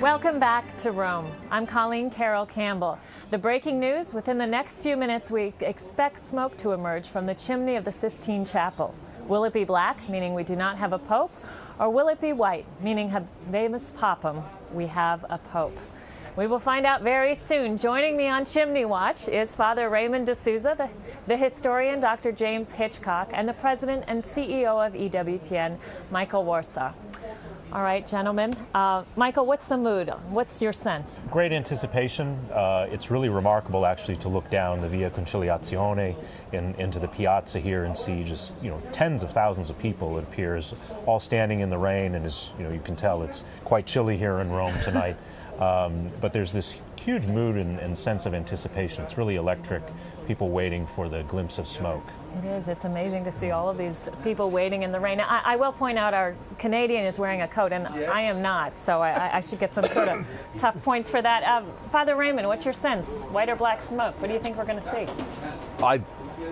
Welcome back to Rome. I'm Colleen Carroll Campbell. The breaking news: within the next few minutes, we expect smoke to emerge from the chimney of the Sistine Chapel. Will it be black, meaning we do not have a pope, or will it be white, meaning habemus papam, we have a pope? We will find out very soon. Joining me on Chimney Watch is Father Raymond de Souza, the historian Dr. James Hitchcock, and the president and CEO of EWTN, Michael Warsaw. All right, gentlemen. Michael, what's the mood? What's your sense? Great anticipation. It's really remarkable, actually, to look down the Via Conciliazione into the piazza here and see just, tens of thousands of people, it appears, all standing in the rain. And as you can tell, it's quite chilly here in Rome tonight. But there's this huge mood and sense of anticipation. It's really electric. People waiting for the glimpse of smoke. It is. It's amazing to see all of these people waiting in the rain. I will point out our Canadian is wearing a coat, and yes. I am not, so I should get some sort of tough points for that. Father Raymond, what's your sense? White or black smoke? What do you think we're going to see? I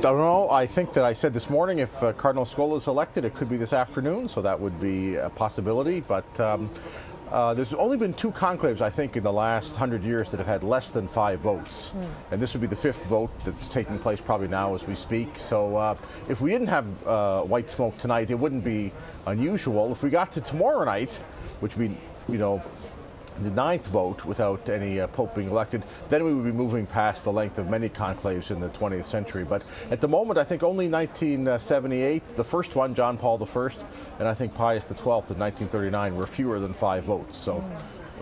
don't know. I think that I said this morning if Cardinal Scola is elected, it could be this afternoon, so that would be a possibility. But there's only been 2 conclaves, I think, in the last 100 years that have had less than 5 votes. And this would be the 5th vote that's taking place probably now as we speak. So if we didn't have white smoke tonight, it wouldn't be unusual. If we got to tomorrow night, which would be, the 9th vote without any pope being elected, then we would be moving past the length of many conclaves in the 20th century. But at the moment, I think only 1978, the first one, John Paul I, and I think Pius XII in 1939 were fewer than 5 votes. So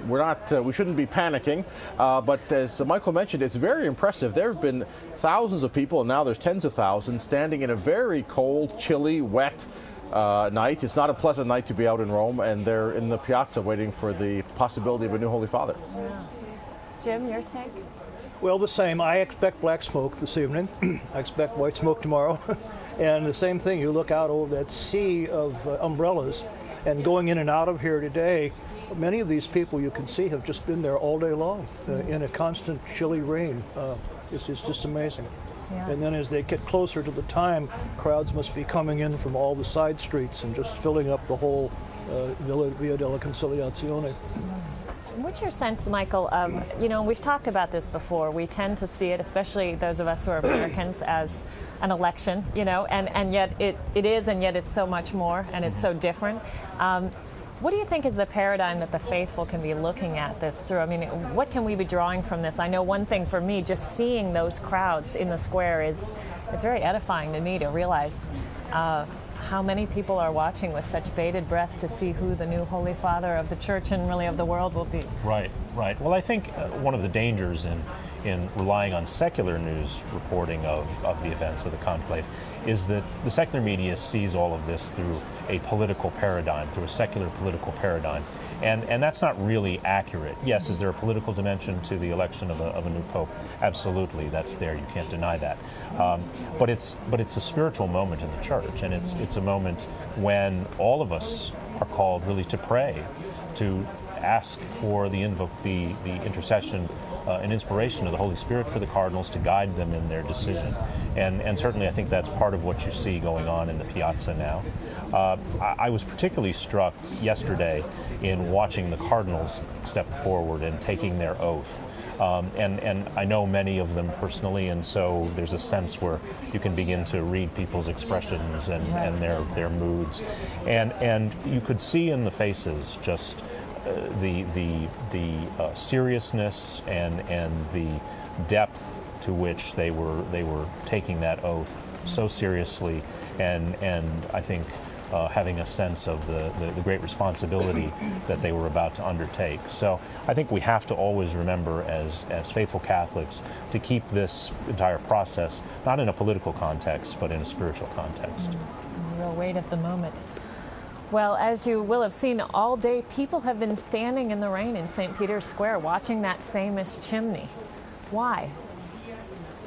we're not, we shouldn't be panicking. But as Michael mentioned, it's very impressive. There have been thousands of people, and now there's tens of thousands, standing in a very cold, chilly, wet night. It's not a pleasant night to be out in Rome, and they're in the piazza waiting for the possibility of a new Holy Father. Yeah. Jim, your take? Well, the same. I expect black smoke this evening. I expect white smoke tomorrow. And the same thing, you look out over that sea of umbrellas, and going in and out of here today, many of these people you can see have just been there all day long in a constant chilly rain. It's just amazing. Yeah. And then as they get closer to the time, crowds must be coming in from all the side streets and just filling up the whole Via della Conciliazione. What's your sense, Michael, of, we've talked about this before, we tend to see it, especially those of us who are Americans, as an election, and yet it is, and yet it's so much more, and it's so different. What do you think is the paradigm that the faithful can be looking at this through? I mean, what can we be drawing from this? I know one thing for me, just seeing those crowds in the square it's very edifying to me to realize how many people are watching with such bated breath to see who the new Holy Father of the Church and really of the world will be. Right. Well, I think one of the dangers in relying on secular news reporting of the events of the conclave is that the secular media sees all of this through a political paradigm, through a secular political paradigm. And that's not really accurate. Yes, is there a political dimension to the election of a new pope? Absolutely, that's there. You can't deny that. But it's a spiritual moment in the church, and it's a moment when all of us are called really to pray, to ask for the intercession and inspiration of the Holy Spirit for the cardinals to guide them in their decision. And certainly I think that's part of what you see going on in the piazza now. I was particularly struck yesterday in watching the cardinals step forward and taking their oath. And I know many of them personally, and so there's a sense where you can begin to read people's expressions and their moods. And you could see in the faces just the seriousness and the depth to which they were taking that oath so seriously, and I think having a sense of the great responsibility that they were about to undertake. So I think we have to always remember as faithful Catholics to keep this entire process not in a political context but in a spiritual context. Real weight at the moment. Well, as you will have seen all day, people have been standing in the rain in St. Peter's Square watching that famous chimney. Why?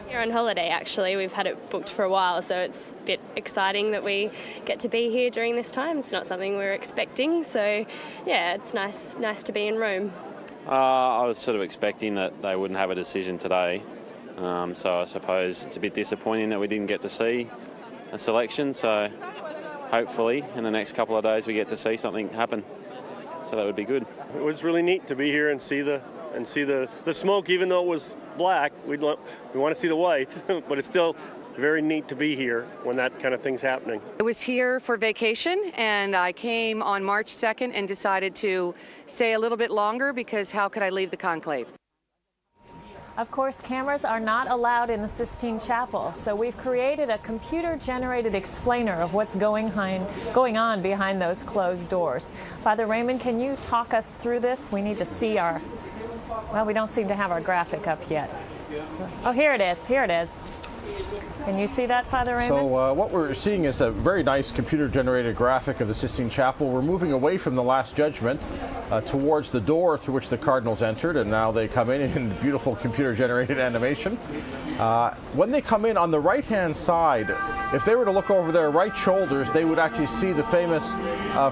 We're on holiday, actually. We've had it booked for a while, so it's a bit exciting that we get to be here during this time. It's not something we were expecting, so yeah, it's nice to be in Rome. I was sort of expecting that they wouldn't have a decision today, so I suppose it's a bit disappointing that we didn't get to see a selection, so hopefully in the next couple of days we get to see something happen. that would be good. It was really neat to be here and see the smoke, even though it was black. We want to see the white, but it's still very neat to be here when that kind of thing's happening. I was here for vacation, and I came on March 2nd and decided to stay a little bit longer because how could I leave the conclave? Of course, cameras are not allowed in the Sistine Chapel, so we've created a computer-generated explainer of what's going on behind those closed doors. Father Raymond, can you talk us through this? We need to see our, well, we don't seem to have our graphic up yet. So, oh, here it is, here it is. Can you see that, Father Raymond? So what we're seeing is a very nice computer-generated graphic of the Sistine Chapel. We're moving away from the Last Judgment towards the door through which the cardinals entered, and now they come in beautiful computer-generated animation. When they come in on the right-hand side, if they were to look over their right shoulders, they would actually see the famous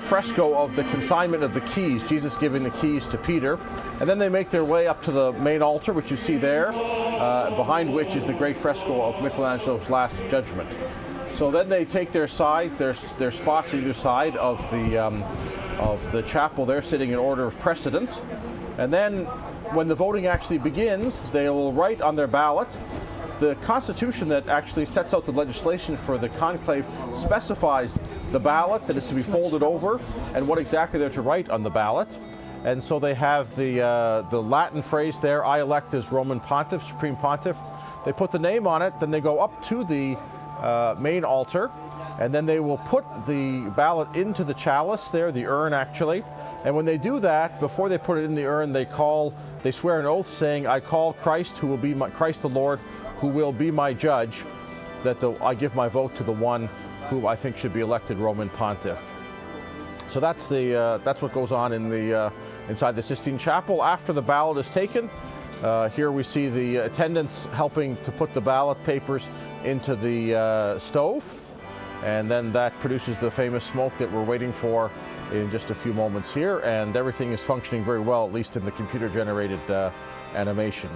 fresco of the consignment of the keys, Jesus giving the keys to Peter. And then they make their way up to the main altar, which you see there, behind which is the great fresco of Michelangelo's Last Judgment. So then they take their spots either side of the chapel. They're sitting in order of precedence. And then when the voting actually begins, they will write on their ballot. The Constitution that actually sets out the legislation for the conclave specifies the ballot, that it's to be folded over, and what exactly they're to write on the ballot. And so they have the Latin phrase there, I elect as Roman Pontiff, Supreme Pontiff. They put the name on it, then they go up to the main altar, and then they will put the ballot into the chalice there, the urn actually. And when they do that, before they put it in the urn, they swear an oath saying, I call Christ, who will be Christ the Lord, who will be my judge, that I give my vote to the one who I think should be elected Roman Pontiff. So that's what goes on in the inside the Sistine Chapel. After the ballot is taken, here we see the attendants helping to put the ballot papers into the stove, and then that produces the famous smoke that we're waiting for in just a few moments here, and everything is functioning very well, at least in the computer-generated animation.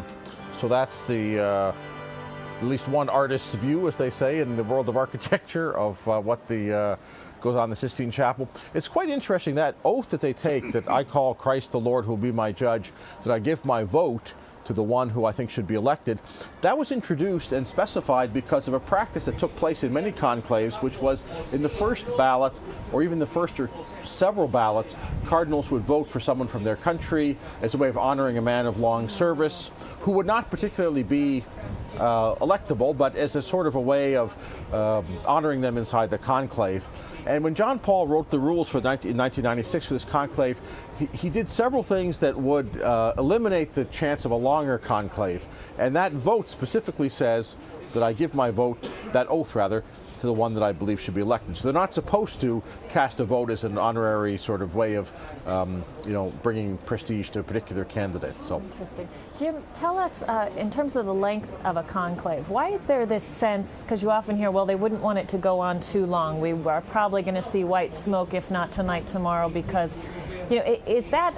So that's the at least one artist's view, as they say, in the world of architecture of what goes on in the Sistine Chapel. It's quite interesting, that oath that they take, that I call Christ the Lord, who will be my judge, that I give my vote to the one who I think should be elected. That was introduced and specified because of a practice that took place in many conclaves, which was in the first ballot, or even the first or several ballots, cardinals would vote for someone from their country as a way of honoring a man of long service who would not particularly be electable, but as a sort of a way of honoring them inside the conclave. And when John Paul wrote the rules in 1996 for this conclave, he did several things that would eliminate the chance of a longer conclave. And that vote specifically says that I give my vote, that oath rather, to the one that I believe should be elected. So they're not supposed to cast a vote as an honorary sort of way of, bringing prestige to a particular candidate. So interesting. Jim, tell us, in terms of the length of a conclave, why is there this sense, because you often hear, well, they wouldn't want it to go on too long. We are probably going to see white smoke, if not tonight, tomorrow, because, is that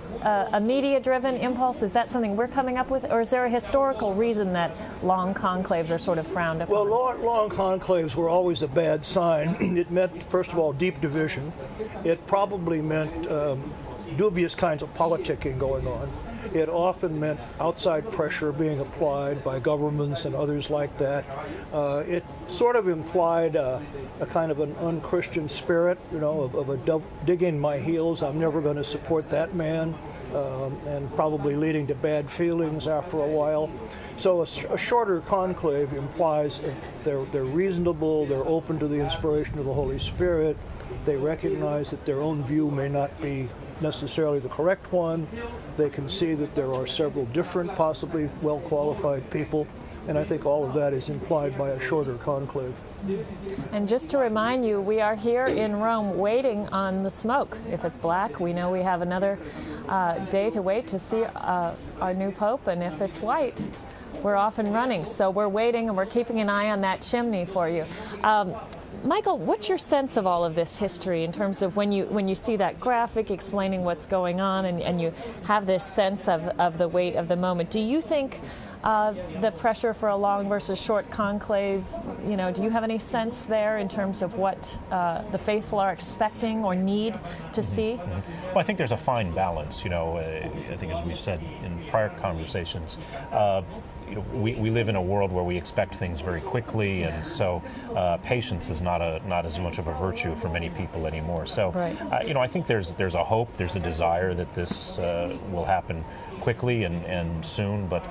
a media-driven impulse? Is that something we're coming up with? Or is there a historical reason that long conclaves are sort of frowned upon? Well, long conclaves were always a bad sign. It meant, first of all, deep division. It probably meant dubious kinds of politicking going on. It often meant outside pressure being applied by governments and others like that. It sort of implied a kind of an unchristian spirit, of a digging my heels, I'm never going to support that man, and probably leading to bad feelings after a while. So a shorter conclave implies they're reasonable, they're open to the inspiration of the Holy Spirit, they recognize that their own view may not be necessarily the correct one, they can see that there are several different, possibly well-qualified people, and I think all of that is implied by a shorter conclave. And just to remind you, we are here in Rome waiting on the smoke. If it's black, we know we have another day to wait to see our new Pope, and if it's white, we're off and running. So we're waiting and we're keeping an eye on that chimney for you. Michael, what's your sense of all of this history in terms of when you see that graphic explaining what's going on and you have this sense of the weight of the moment? Do you think the pressure for a long versus short conclave? You know, do you have any sense there in terms of what the faithful are expecting or need to see? Well, I think there's a fine balance. You know, I think as we've said in prior conversations, you know, we live in a world where we expect things very quickly, and so patience is not as much of a virtue for many people anymore. So, right. You know, I think there's a hope, there's a desire that this will happen quickly and soon, but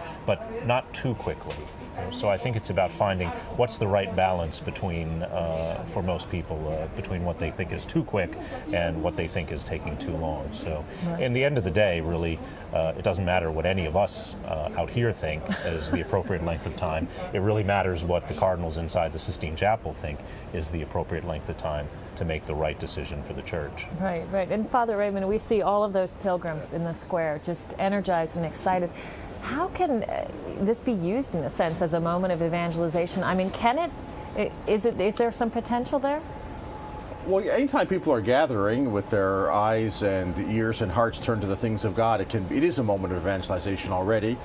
not too quickly. So I think it's about finding what's the right balance between, for most people, between what they think is too quick and what they think is taking too long. So in the end of the day, really, it doesn't matter what any of us out here think is the appropriate length of time. It really matters what the Cardinals inside the Sistine Chapel think is the appropriate length of time to make the right decision for the church. Right, right. And Father Raymond, we see all of those pilgrims in the square just energized and excited. How can this be used, in a sense, as a moment of evangelization? I mean, can it? Is there some potential there? Well, anytime people are gathering with their eyes and ears and hearts turned to the things of God, it is a moment of evangelization already.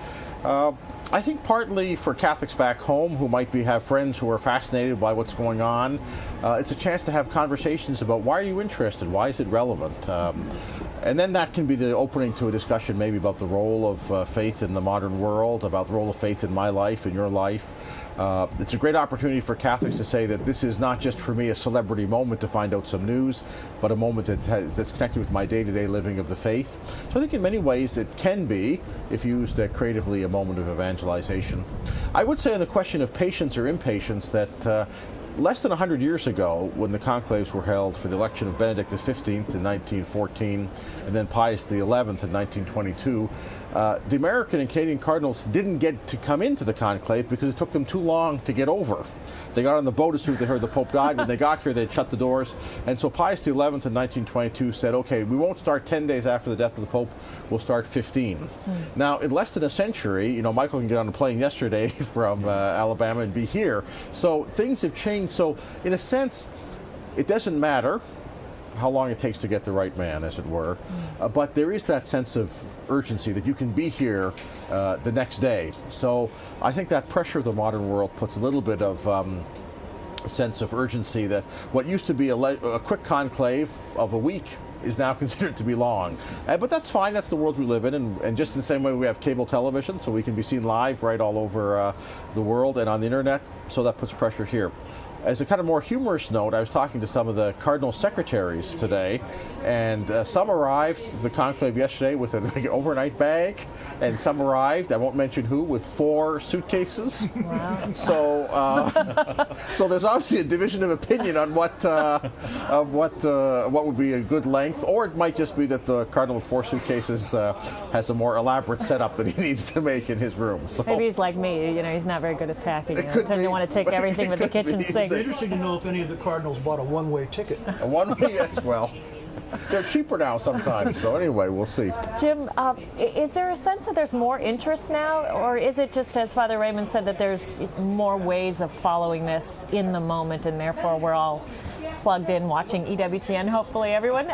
I think partly for Catholics back home who might have friends who are fascinated by what's going on, it's a chance to have conversations about why are you interested, why is it relevant, and then that can be the opening to a discussion maybe about the role of faith in the modern world, about the role of faith in my life, in your life. It's a great opportunity for Catholics to say that this is not just for me a celebrity moment to find out some news, but a moment that's connected with my day-to-day living of the faith. So I think in many ways it can be, if used creatively, a moment of evangelization. I would say on the question of patience or impatience that less than 100 years ago, when the conclaves were held for the election of Benedict XV in 1914 and then Pius XI in 1922, the American and Canadian Cardinals didn't get to come into the conclave because it took them too long to get over. They got on the boat as soon as they heard the Pope died. When they got here, they'd shut the doors. And so Pius XI in 1922 said, okay, we won't start 10 days after the death of the Pope, we'll start 15. Now, in less than a century, you know, Michael can get on a plane yesterday from Alabama and be here. So things have changed. So in a sense, it doesn't matter how long it takes to get the right man, as it were. But there is that sense of urgency that you can be here the next day. So I think that pressure of the modern world puts a little bit of a sense of urgency that what used to be a quick conclave of a week is now considered to be long. But that's fine, that's the world we live in, and just in the same way we have cable television, so we can be seen live right all over the world and on the internet, so that puts pressure here. As a kind of more humorous note, I was talking to some of the cardinal secretaries today, and some arrived to the conclave yesterday with an overnight bag, and some arrived, I won't mention who, with 4 suitcases. Wow. So there's obviously a division of opinion on what would be a good length, or it might just be that the cardinal with 4 suitcases has a more elaborate setup that he needs to make in his room. So maybe he's like me, you know, he's not very good at packing. He doesn't want to take everything with the kitchen sink. It's interesting to know if any of the Cardinals bought a one-way ticket. A one-way, yes, well, they're cheaper now sometimes, so anyway, we'll see. Jim, is there a sense that there's more interest now, or is it just, as Father Raymond said, that there's more ways of following this in the moment, and therefore we're all plugged in watching EWTN, hopefully everyone,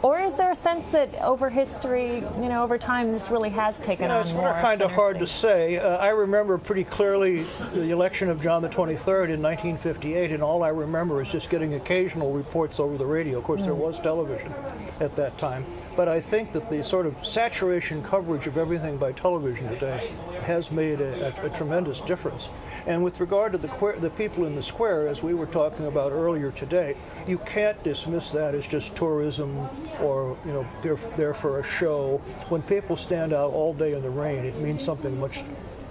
or is there a sense that over history, you know, over time, this really has taken on more? It's kind of hard to say. I remember pretty clearly the election of John the 23rd in 1958, and all I remember is just getting occasional reports over the radio. Of course, there was television at that time. But I think that the sort of saturation coverage of everything by television today has made a tremendous difference. And with regard to the people in the square, as we were talking about earlier today, you can't dismiss that as just tourism or, you know, they're there for a show. When people stand out all day in the rain, it means something much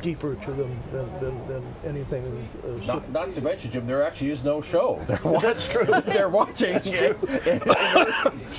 deeper to them than anything. Not to mention, Jim, there actually is no show. That's true. They're watching.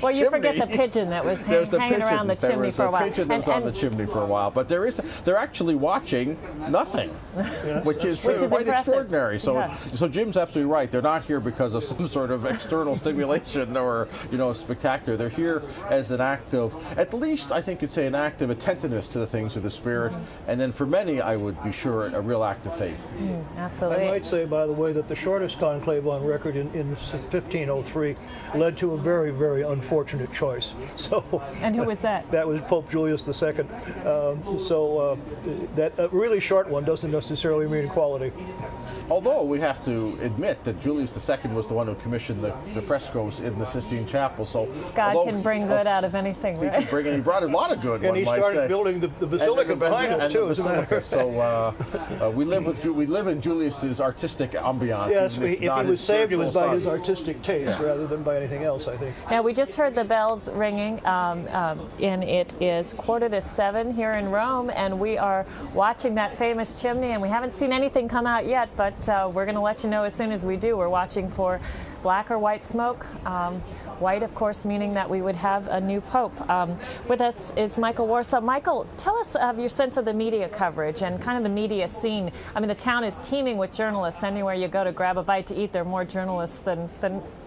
Well, you forget the pigeon that was hanging around the chimney for a while. There was a pigeon that was on the chimney for a while, but they're actually watching nothing, yes, which is quite extraordinary. So Jim's absolutely right. They're not here because of some sort of external stimulation or, you know, spectacular. They're here as an act of, at least I think you'd say, an act of attentiveness to the things of the Spirit, and then for many, I would be sure, a real act of faith. Absolutely. I might say, by the way, that the shortest conclave on record in 1503 led to a very, very unfortunate choice. So, And who was that? That was Pope Julius II. That a really short one doesn't necessarily mean quality. Although we have to admit that Julius II was the one who commissioned the frescoes in the Sistine Chapel. So God can bring good out of anything, he right? he brought a lot of good. And one he might started say. building the basilica behind us too. The basilica. So we live in Julius's artistic ambiance. Yes, even if he not was his saved, it was by his sons. artistic taste rather than by anything else, I think. Now, we just heard the bells ringing, and it is 6:45 here in Rome, and we are watching that famous chimney, and we haven't seen anything come out yet, but we're going to let you know as soon as we do. We're watching for black or white smoke. White, of course, meaning that we would have a new pope. With us is Michael Warsaw. Michael, tell us of your sense of the media coverage and kind of the media scene. I mean, the town is teeming with journalists. Anywhere you go to grab a bite to eat, there are more journalists than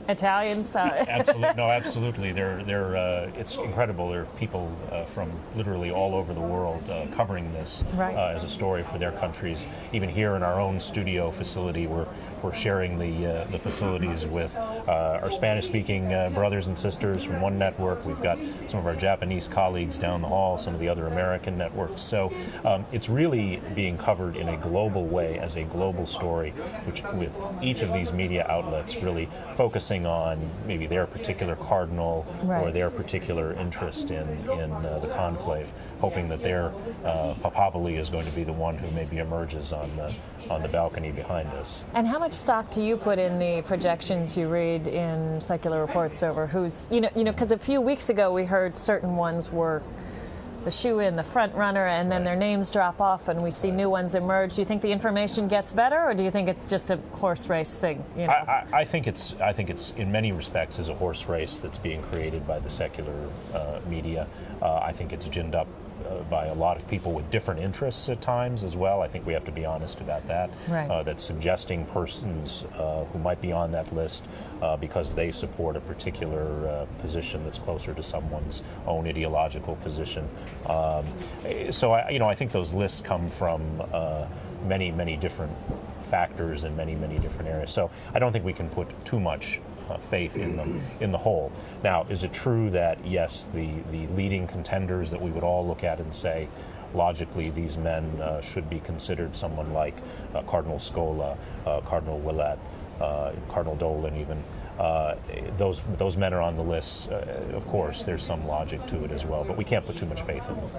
Italians. Absolutely. It's incredible. There are people from literally all over the world covering this as a story for their countries. Even here in our own studio facility, we're sharing the facilities with our Spanish-speaking brothers and sisters from one network. We've got some of our Japanese colleagues down the hall, some of the other American networks. So it's really being covered in a global way as a global story, which with each of these media outlets really focusing on maybe their particular cardinal or their particular interest in the conclave, hoping that their papali is going to be the one who maybe emerges on the balcony behind us. And how much stock do you put in the projections you read in secular reports over who's, because a few weeks ago we heard certain ones were the shoe-in, the front runner, and then their names drop off and we see new ones emerge. Do you think the information gets better, or do you think it's just a horse race thing? I think it's in many respects is a horse race that's being created by the secular media. I think it's ginned up by a lot of people with different interests at times as well. I think we have to be honest about that. That's suggesting persons who might be on that list because they support a particular position that's closer to someone's own ideological position. So I think those lists come from many different factors in many different areas. So I don't think we can put too much faith in them in the whole. Now, is it true that yes, the leading contenders that we would all look at and say, logically, these men should be considered someone like Cardinal Scola, Cardinal Willett, Cardinal Dolan, even. Those men are on the list. Of course, there's some logic to it as well, but we can't put too much faith in them.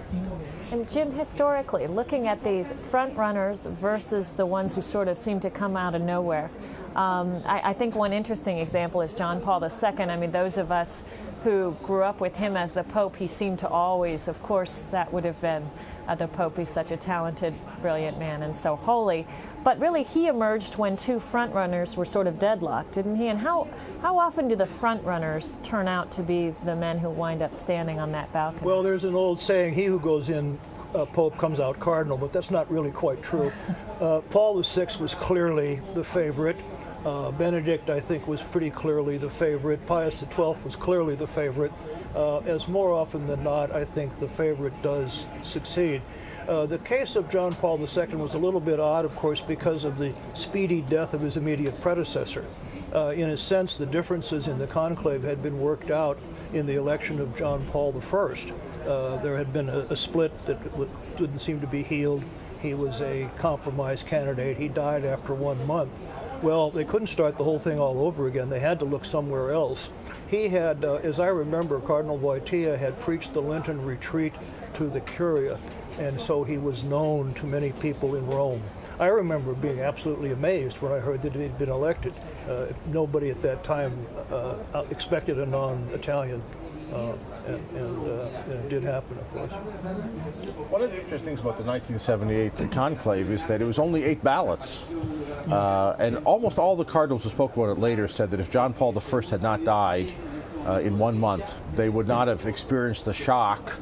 And Jim, historically, looking at these front runners versus the ones who sort of seem to come out of nowhere, I think one interesting example is John Paul II. I mean, those of us who grew up with him as the Pope, he seemed to always, of course, that would have been the Pope. He's such a talented, brilliant man and so holy. But really, he emerged when two front runners were sort of deadlocked, didn't he? And how often do the front runners turn out to be the men who wind up standing on that balcony? Well, there's an old saying, he who goes in Pope comes out Cardinal, but that's not really quite true. Paul VI was clearly the favorite. Benedict, I think, was pretty clearly the favorite. Pius XII was clearly the favorite. As more often than not, I think the favorite does succeed. The case of John Paul II was a little bit odd, of course, because of the speedy death of his immediate predecessor. In a sense, the differences in the conclave had been worked out in the election of John Paul I. There had been a split that didn't seem to be healed. He was a compromise candidate. He died after 1 month. Well, they couldn't start the whole thing all over again. They had to look somewhere else. He had, as I remember, Cardinal Wojtyła had preached the Lenten retreat to the Curia, and so he was known to many people in Rome. I remember being absolutely amazed when I heard that he had been elected. Nobody at that time expected a non-Italian. And it did happen, of course. One of the interesting things about the 1978 conclave is that it was only 8 ballots. And almost all the cardinals who spoke about it later said that if John Paul I had not died, in 1 month, they would not have experienced the shock,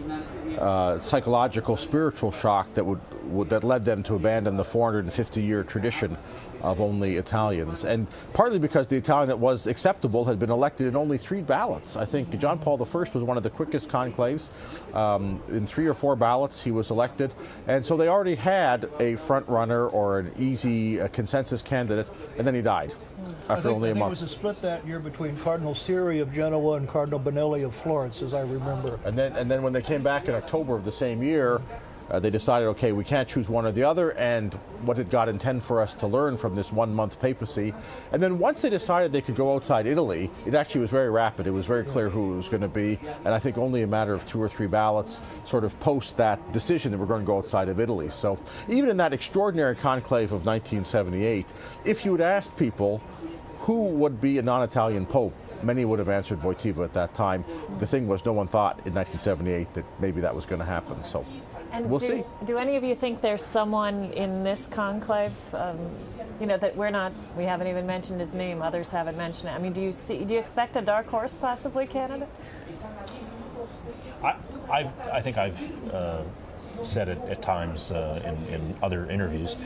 psychological, spiritual shock that led them to abandon the 450-year tradition of only Italians. And partly because the Italian that was acceptable had been elected in only 3 ballots. I think John Paul I was one of the quickest conclaves. In 3 or 4 ballots he was elected. And so they already had a front runner or an easy consensus candidate, and then he died after only a month. There was a split that year between Cardinal Siri of Genoa and Cardinal Bonelli of Florence, as I remember. And then when they came back in October of the same year, they decided, okay, we can't choose one or the other, and what did God intend for us to learn from this 1-month papacy? And then once they decided they could go outside Italy, it actually was very rapid. It was very clear who it was going to be, and I think only a matter of 2 or 3 ballots sort of post that decision that we're going to go outside of Italy. So even in that extraordinary conclave of 1978, if you had asked people who would be a non-Italian pope, many would have answered Wojtyła at that time. The thing was, no one thought in 1978 that maybe that was going to happen. So. And we'll see. Do any of you think there's someone in this conclave, that we haven't even mentioned his name, others haven't mentioned it. I mean, do you expect a dark horse possibly candidate? I think I've said it at times in other interviews,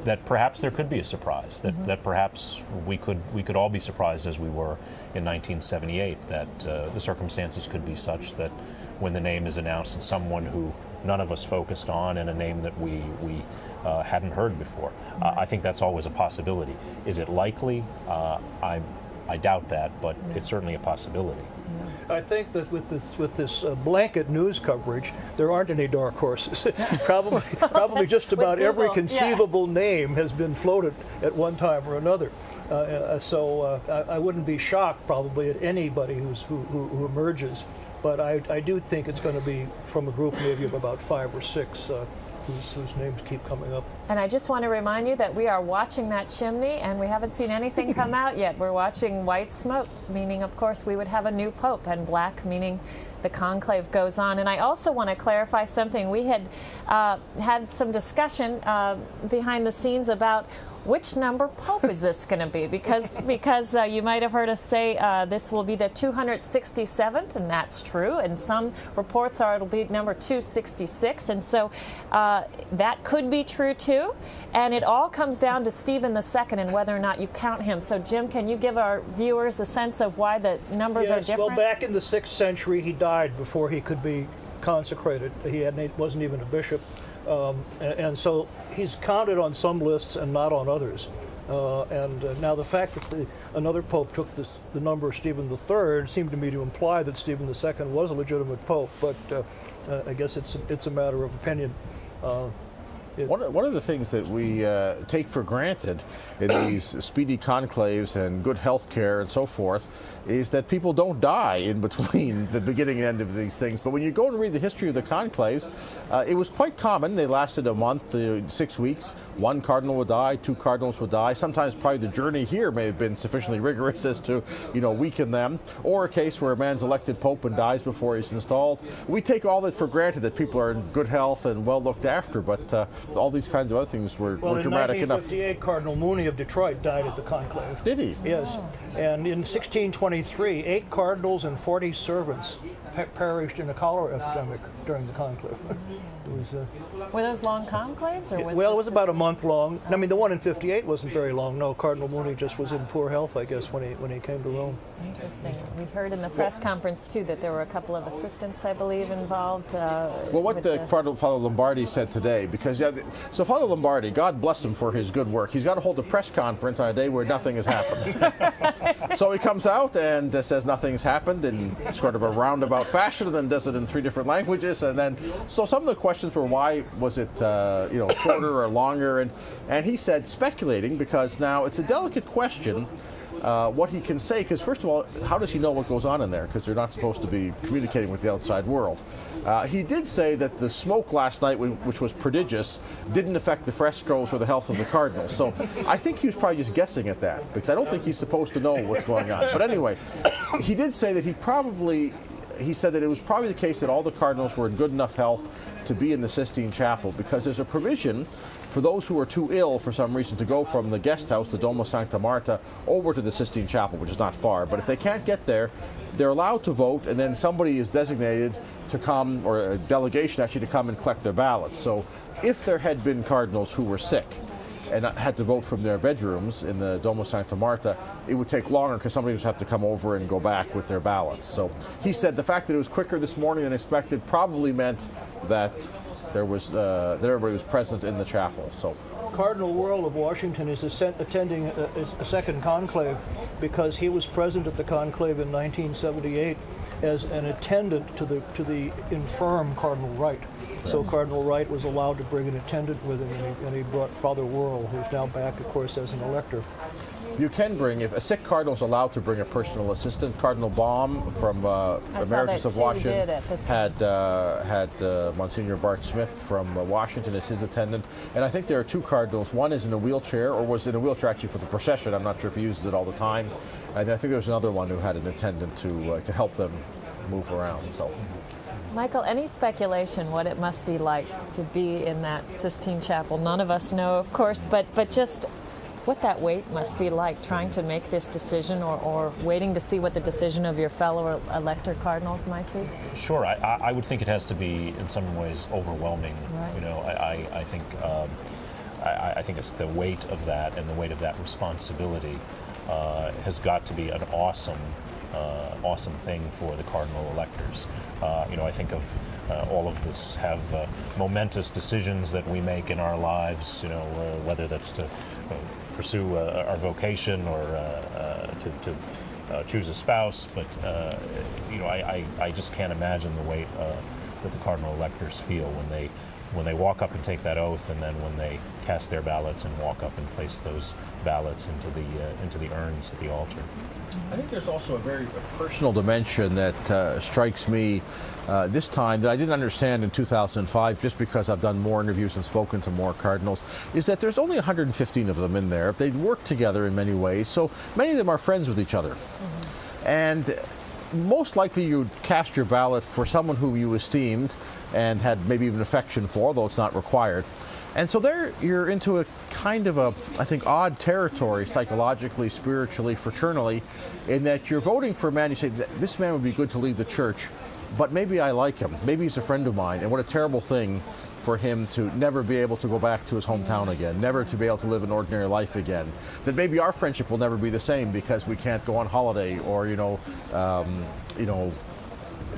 that perhaps there could be a surprise, that perhaps we could all be surprised as we were in 1978, that the circumstances could be such that when the name is announced, it's someone who none of us focused on and a name that we hadn't heard before. I think that's always a possibility. Is it likely? I doubt that, but it's certainly a possibility. I think that with this blanket news coverage, there aren't any dark horses. probably just about every conceivable name has been floated at one time or another. So I wouldn't be shocked probably at anybody who emerges. But I do think it's going to be from a group maybe of about 5 or 6 whose names keep coming up. And I just want to remind you that we are watching that chimney, and we haven't seen anything come out yet. We're watching white smoke, meaning, of course, we would have a new pope, and black, meaning the conclave goes on. And I also want to clarify something. We had had some discussion behind the scenes about which number pope is this going to be? Because you might have heard us say this will be the 267th, and that's true. And some reports are it'll be number 266, and so that could be true too. And it all comes down to Stephen II and whether or not you count him. So Jim, can you give our viewers a sense of why the numbers are different? Well, back in the 6th century, he died before he could be consecrated. He wasn't even a bishop. And so he's counted on some lists and not on others. Now the fact that another pope took the number Stephen III seemed to me to imply that Stephen II was a legitimate pope, but I guess it's a matter of opinion. One of the things that we take for granted in these speedy conclaves and good health care and so forth is that people don't die in between the beginning and end of these things. But when you go and read the history of the conclaves, it was quite common. They lasted a month, 6 weeks. 1 cardinal would die, 2 cardinals would die. Sometimes probably the journey here may have been sufficiently rigorous as to, weaken them. Or a case where a man's elected pope and dies before he's installed. We take all that for granted, that people are in good health and well looked after, but all these kinds of other things were dramatic enough. In 1958, Cardinal Mooney of Detroit died at the conclave. Did he? Yes. And in 1623, 8 cardinals and 40 servants perished in a cholera epidemic during the conclave. Were those long conclaves? It was about a month long. I mean, the one in 58 wasn't very long. No, Cardinal Mooney just was in poor health, I guess, when he came to Rome. Interesting. We heard in the press conference, too, that there were a couple of assistants, I believe, involved. What Father Lombardi said today, because so Father Lombardi, God bless him for his good work, he's got to hold a press conference on a day where nothing has happened. So he comes out and says nothing's happened in sort of a roundabout fashion, and then does it in 3 different languages. And then, so some of the questions were, why was it shorter or longer? And he said, speculating, because now it's a delicate question what he can say, because first of all, how does he know what goes on in there? Because they're not supposed to be communicating with the outside world. He did say that the smoke last night, which was prodigious, didn't affect the frescoes or the health of the cardinals. So I think he was probably just guessing at that, because I don't think he's supposed to know what's going on. But anyway, he did say that he probably he said that it was probably the case that all the cardinals were in good enough health to be in the Sistine Chapel, because there's a provision for those who are too ill for some reason to go from the guest house, the Domo Sancta Marta, over to the Sistine Chapel, which is not far. But if they can't get there, they're allowed to vote, and then somebody is designated to come, or a delegation actually, to come and collect their ballots. So if there had been cardinals who were sick and had to vote from their bedrooms in the Domo Sancta Marta, it would take longer because somebody would have to come over and go back with their ballots. So he said the fact that it was quicker this morning than expected probably meant that there was that everybody was present in the chapel. So Cardinal Wuerl of Washington is attending a second conclave because he was present at the conclave in 1978 as an attendant to the infirm Cardinal Wright. So Cardinal Wright was allowed to bring an attendant with him, and he brought Father Wuerl, who's now back, of course, as an elector. You can bring, if a sick cardinal is allowed to bring a personal assistant. Cardinal Baum from Emeritus of Washington had Monsignor Bart Smith from Washington as his attendant. And I think there are two cardinals. One is in a wheelchair, or was in a wheelchair actually for the procession. I'm not sure if he uses it all the time. And I think there was another one who had an attendant to help them move around. So. Michael, any speculation what it must be like to be in that Sistine Chapel? None of us know, of course, but just what that wait must be like, trying to make this decision, or waiting to see what the decision of your fellow elector cardinals might be? Sure, I would think it has to be in some ways overwhelming. Right. You know, I think it's the weight of that and the weight of that responsibility has got to be an awesome thing for the cardinal electors. You know, I think of all of this have momentous decisions that we make in our lives. You know, whether that's to pursue our vocation or to choose a spouse, but you know, I just can't imagine the weight that the cardinal electors feel when they walk up and take that oath, and then when they cast their ballots and walk up and place those ballots into the urns at the altar. I think there's also a very personal dimension that strikes me this time that I didn't understand in 2005, just because I've done more interviews and spoken to more cardinals, is that there's only 115 of them in there. They work together in many ways, so many of them are friends with each other. Mm-hmm. And most likely you'd cast your ballot for someone who you esteemed and had maybe even affection for, although it's not required. And so there you're into a kind of a, I think, odd territory psychologically, spiritually, fraternally, in that you're voting for a man, you say, this man would be good to lead the church, but maybe I like him, maybe he's a friend of mine, and what a terrible thing for him to never be able to go back to his hometown again, never to be able to live an ordinary life again, that maybe our friendship will never be the same because we can't go on holiday or,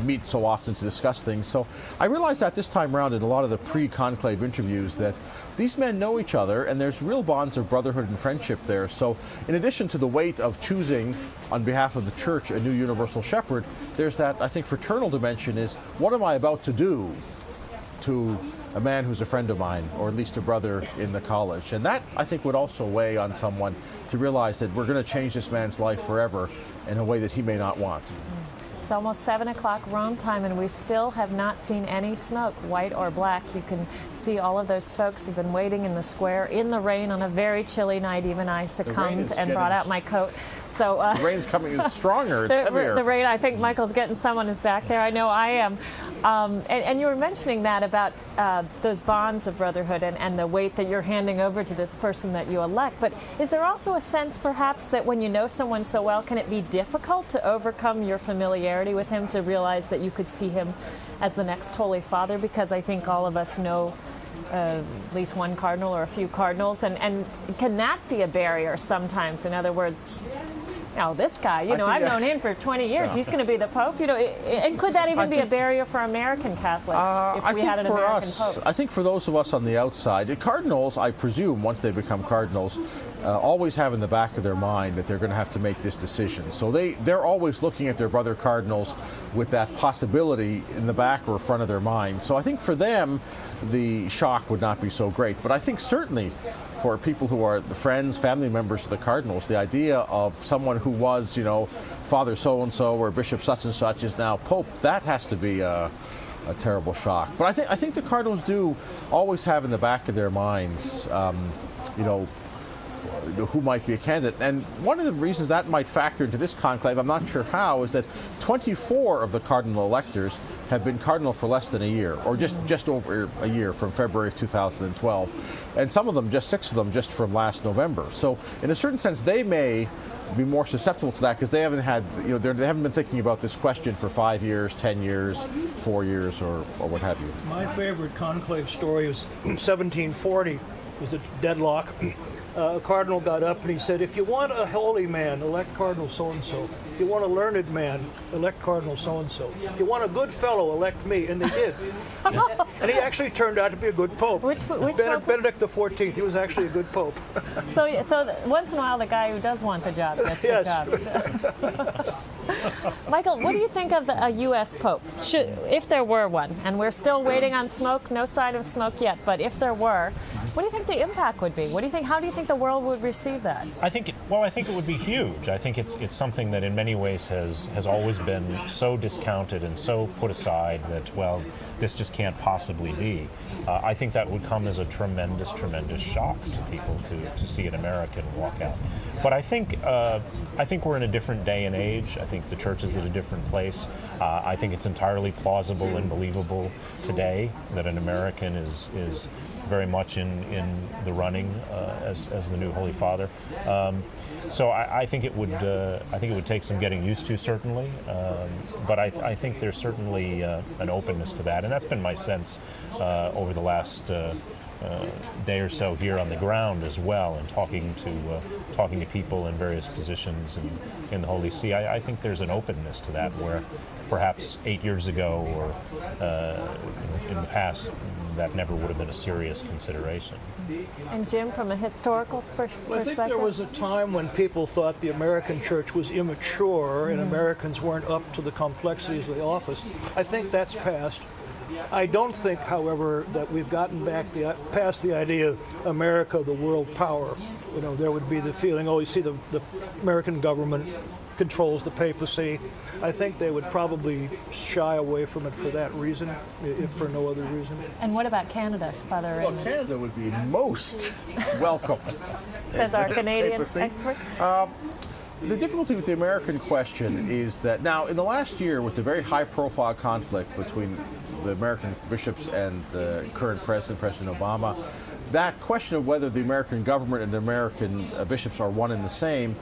meet so often to discuss things. So I realized that this time around in a lot of the pre-conclave interviews that these men know each other and there's real bonds of brotherhood and friendship there. So in addition to the weight of choosing on behalf of the church a new universal shepherd, there's that, I think, fraternal dimension is, what am I about to do to a man who's a friend of mine, or at least a brother in the college? And that, I think, would also weigh on someone to realize that we're going to change this man's life forever in a way that he may not want. It's almost 7 o'clock Rome time, and we still have not seen any smoke, white or black. You can see all of those folks who've been waiting in the square in the rain on a very chilly night. Even I succumbed and brought out my coat. So the rain's coming in stronger. It's heavier. The rain, I think Michael's getting someone is back there. I know I am. And you were mentioning that about those bonds of brotherhood and the weight that you're handing over to this person that you elect. But is there also a sense, perhaps, that when you know someone so well, can it be difficult to overcome your familiarity with him to realize that you could see him as the next Holy Father? Because I think all of us know at least one cardinal or a few cardinals. And can that be a barrier sometimes? In other words, this guy, I've known him for 20 years. Yeah. He's going to be the Pope, and could that even be a barrier for American Catholics if we had an American Pope? I think for those of us on the outside, the cardinals, I presume, once they become cardinals, always have in the back of their mind that they're going to have to make this decision. So they're always looking at their brother cardinals with that possibility in the back or front of their mind. So I think for them, the shock would not be so great. But I think certainly for people who are the friends, family members of the cardinals, the idea of someone who was, Father so-and-so or Bishop such-and-such is now Pope, that has to be a terrible shock. But I think the cardinals do always have in the back of their minds, who might be a candidate. And one of the reasons that might factor into this conclave, I'm not sure how, is that 24 of the cardinal electors have been cardinal for less than a year, or just over a year, from February of 2012. And some of them, just 6 of them, just from last November. So in a certain sense, they may be more susceptible to that because they haven't had, they haven't been thinking about this question for 5 years, 10 years, 4 years, or what have you. My favorite conclave story is 1740. It was a deadlock. A cardinal got up and he said, if you want a holy man, elect Cardinal so-and-so. If you want a learned man, elect Cardinal so-and-so. If you want a good fellow, elect me. And they did. And he actually turned out to be a good pope. Which pope? Benedict XIV. He was actually a good pope. So once in a while, the guy who does want the job gets the job. Michael, what do you think of a U.S. Pope? If there were one, and we're still waiting on smoke, no sign of smoke yet, but if there were, what do you think the impact would be? How do you think the world would receive that? I think it would be huge. I think it's something that in many ways has always been so discounted and so put aside that, well, this just can't possibly be. I think that would come as a tremendous, tremendous shock to people to see an American walk out. But I think we're in a different day and age. I think the church is at a different place. I think it's entirely plausible and believable today that an American is very much in the running as the new Holy Father. So I think it would take some getting used to, certainly, but I think there's certainly an openness to that, and that's been my sense over the last day or so here on the ground as well, and talking to people in various positions in the Holy See. I think there's an openness to that where perhaps 8 years ago or in the past that never would have been a serious consideration. And Jim, from a historical perspective? I think there was a time when people thought the American church was immature and Americans weren't up to the complexities of the office. I think that's passed. I don't think, however, that we've gotten back past the idea of America, the world power. There would be the feeling, you see the American government controls the papacy. I think they would probably shy away from it for that reason, if for no other reason. And what about Canada, Father Raymond? Well, Canada would be most welcome. Says our Canadian expert. The difficulty with the American question is that now, in the last year, with the very high-profile conflict between the American bishops and the current President Obama, that question of whether the American government and the American bishops are one and the same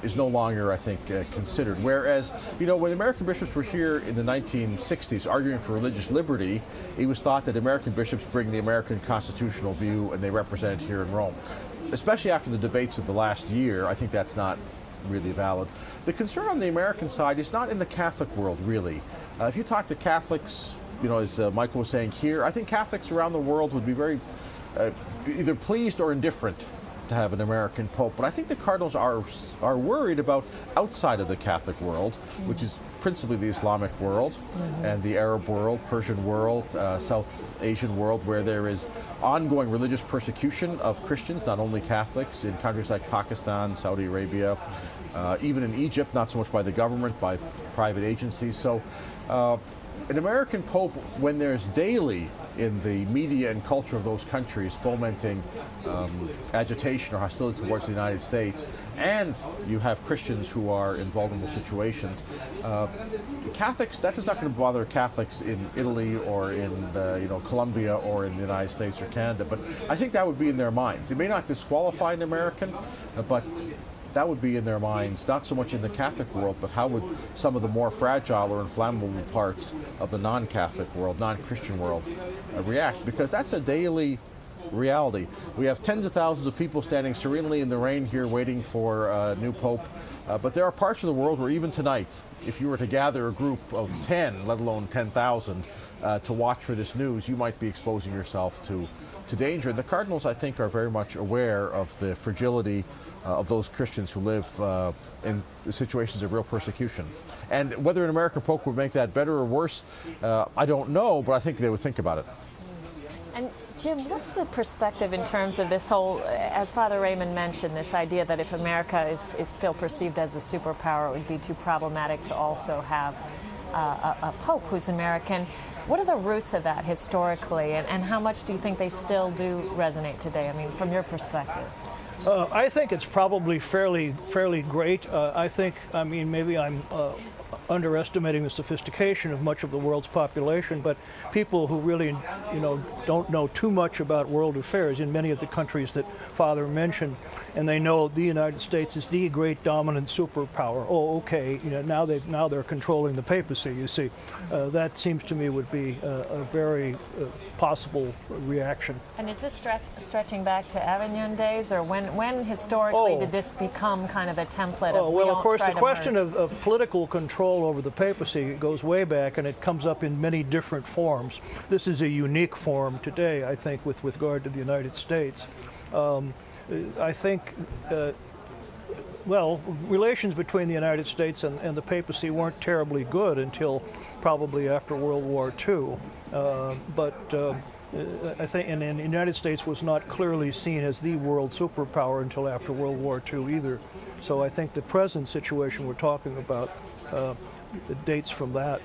is no longer, I think, considered. Whereas, when the American bishops were here in the 1960s arguing for religious liberty, it was thought that American bishops bring the American constitutional view and they represent it here in Rome. Especially after the debates of the last year, I think that's not really valid. The concern on the American side is not in the Catholic world, really. If you talk to Catholics, as Michael was saying here, I think Catholics around the world would be very either pleased or indifferent to have an American Pope. But I think the Cardinals are worried about outside of the Catholic world, which is principally the Islamic world and the Arab world, Persian world, South Asian world, where there is ongoing religious persecution of Christians, not only Catholics, in countries like Pakistan, Saudi Arabia, even in Egypt, not so much by the government, by private agencies. So an American Pope, when there's daily in the media and culture of those countries fomenting agitation or hostility towards the United States, and you have Christians who are in vulnerable situations, Catholics, that is not going to bother Catholics in Italy or in Colombia or in the United States or Canada, but I think that would be in their minds. It may not disqualify an American, but that would be in their minds, not so much in the Catholic world, but how would some of the more fragile or inflammable parts of the non-Catholic world, non-Christian world react? Because that's a daily reality. We have tens of thousands of people standing serenely in the rain here waiting for a new Pope, but there are parts of the world where even tonight, if you were to gather a group of 10, let alone 10,000, to watch for this news, you might be exposing yourself to danger. And the Cardinals, I think, are very much aware of the fragility of those Christians who live in situations of real persecution. And whether an American Pope would make that better or worse, I don't know, but I think they would think about it. And Jim, what's the perspective in terms of this whole, as Father Raymond mentioned, this idea that if America is still perceived as a superpower, it would be too problematic to also have a Pope who's American. What are the roots of that historically, and how much do you think they still do resonate today? I mean, from your perspective. I think it's probably fairly great. I mean, maybe I'm underestimating the sophistication of much of the world's population, but people who really, don't know too much about world affairs in many of the countries that Father mentioned, and they know the United States is the great dominant superpower. Oh, okay, now they're controlling the papacy. You see, that seems to me would be a very possible reaction. And is this stretching back to Avignon days, or when historically did this become kind of a template? Well, of course, the question of political control over the papacy goes way back, and it comes up in many different forms. This is a unique form today, I think, with regard to the United States. I think, relations between the United States and the papacy weren't terribly good until probably after World War II. I think, and the United States was not clearly seen as the world superpower until after World War II either. So I think the present situation we're talking about dates from that.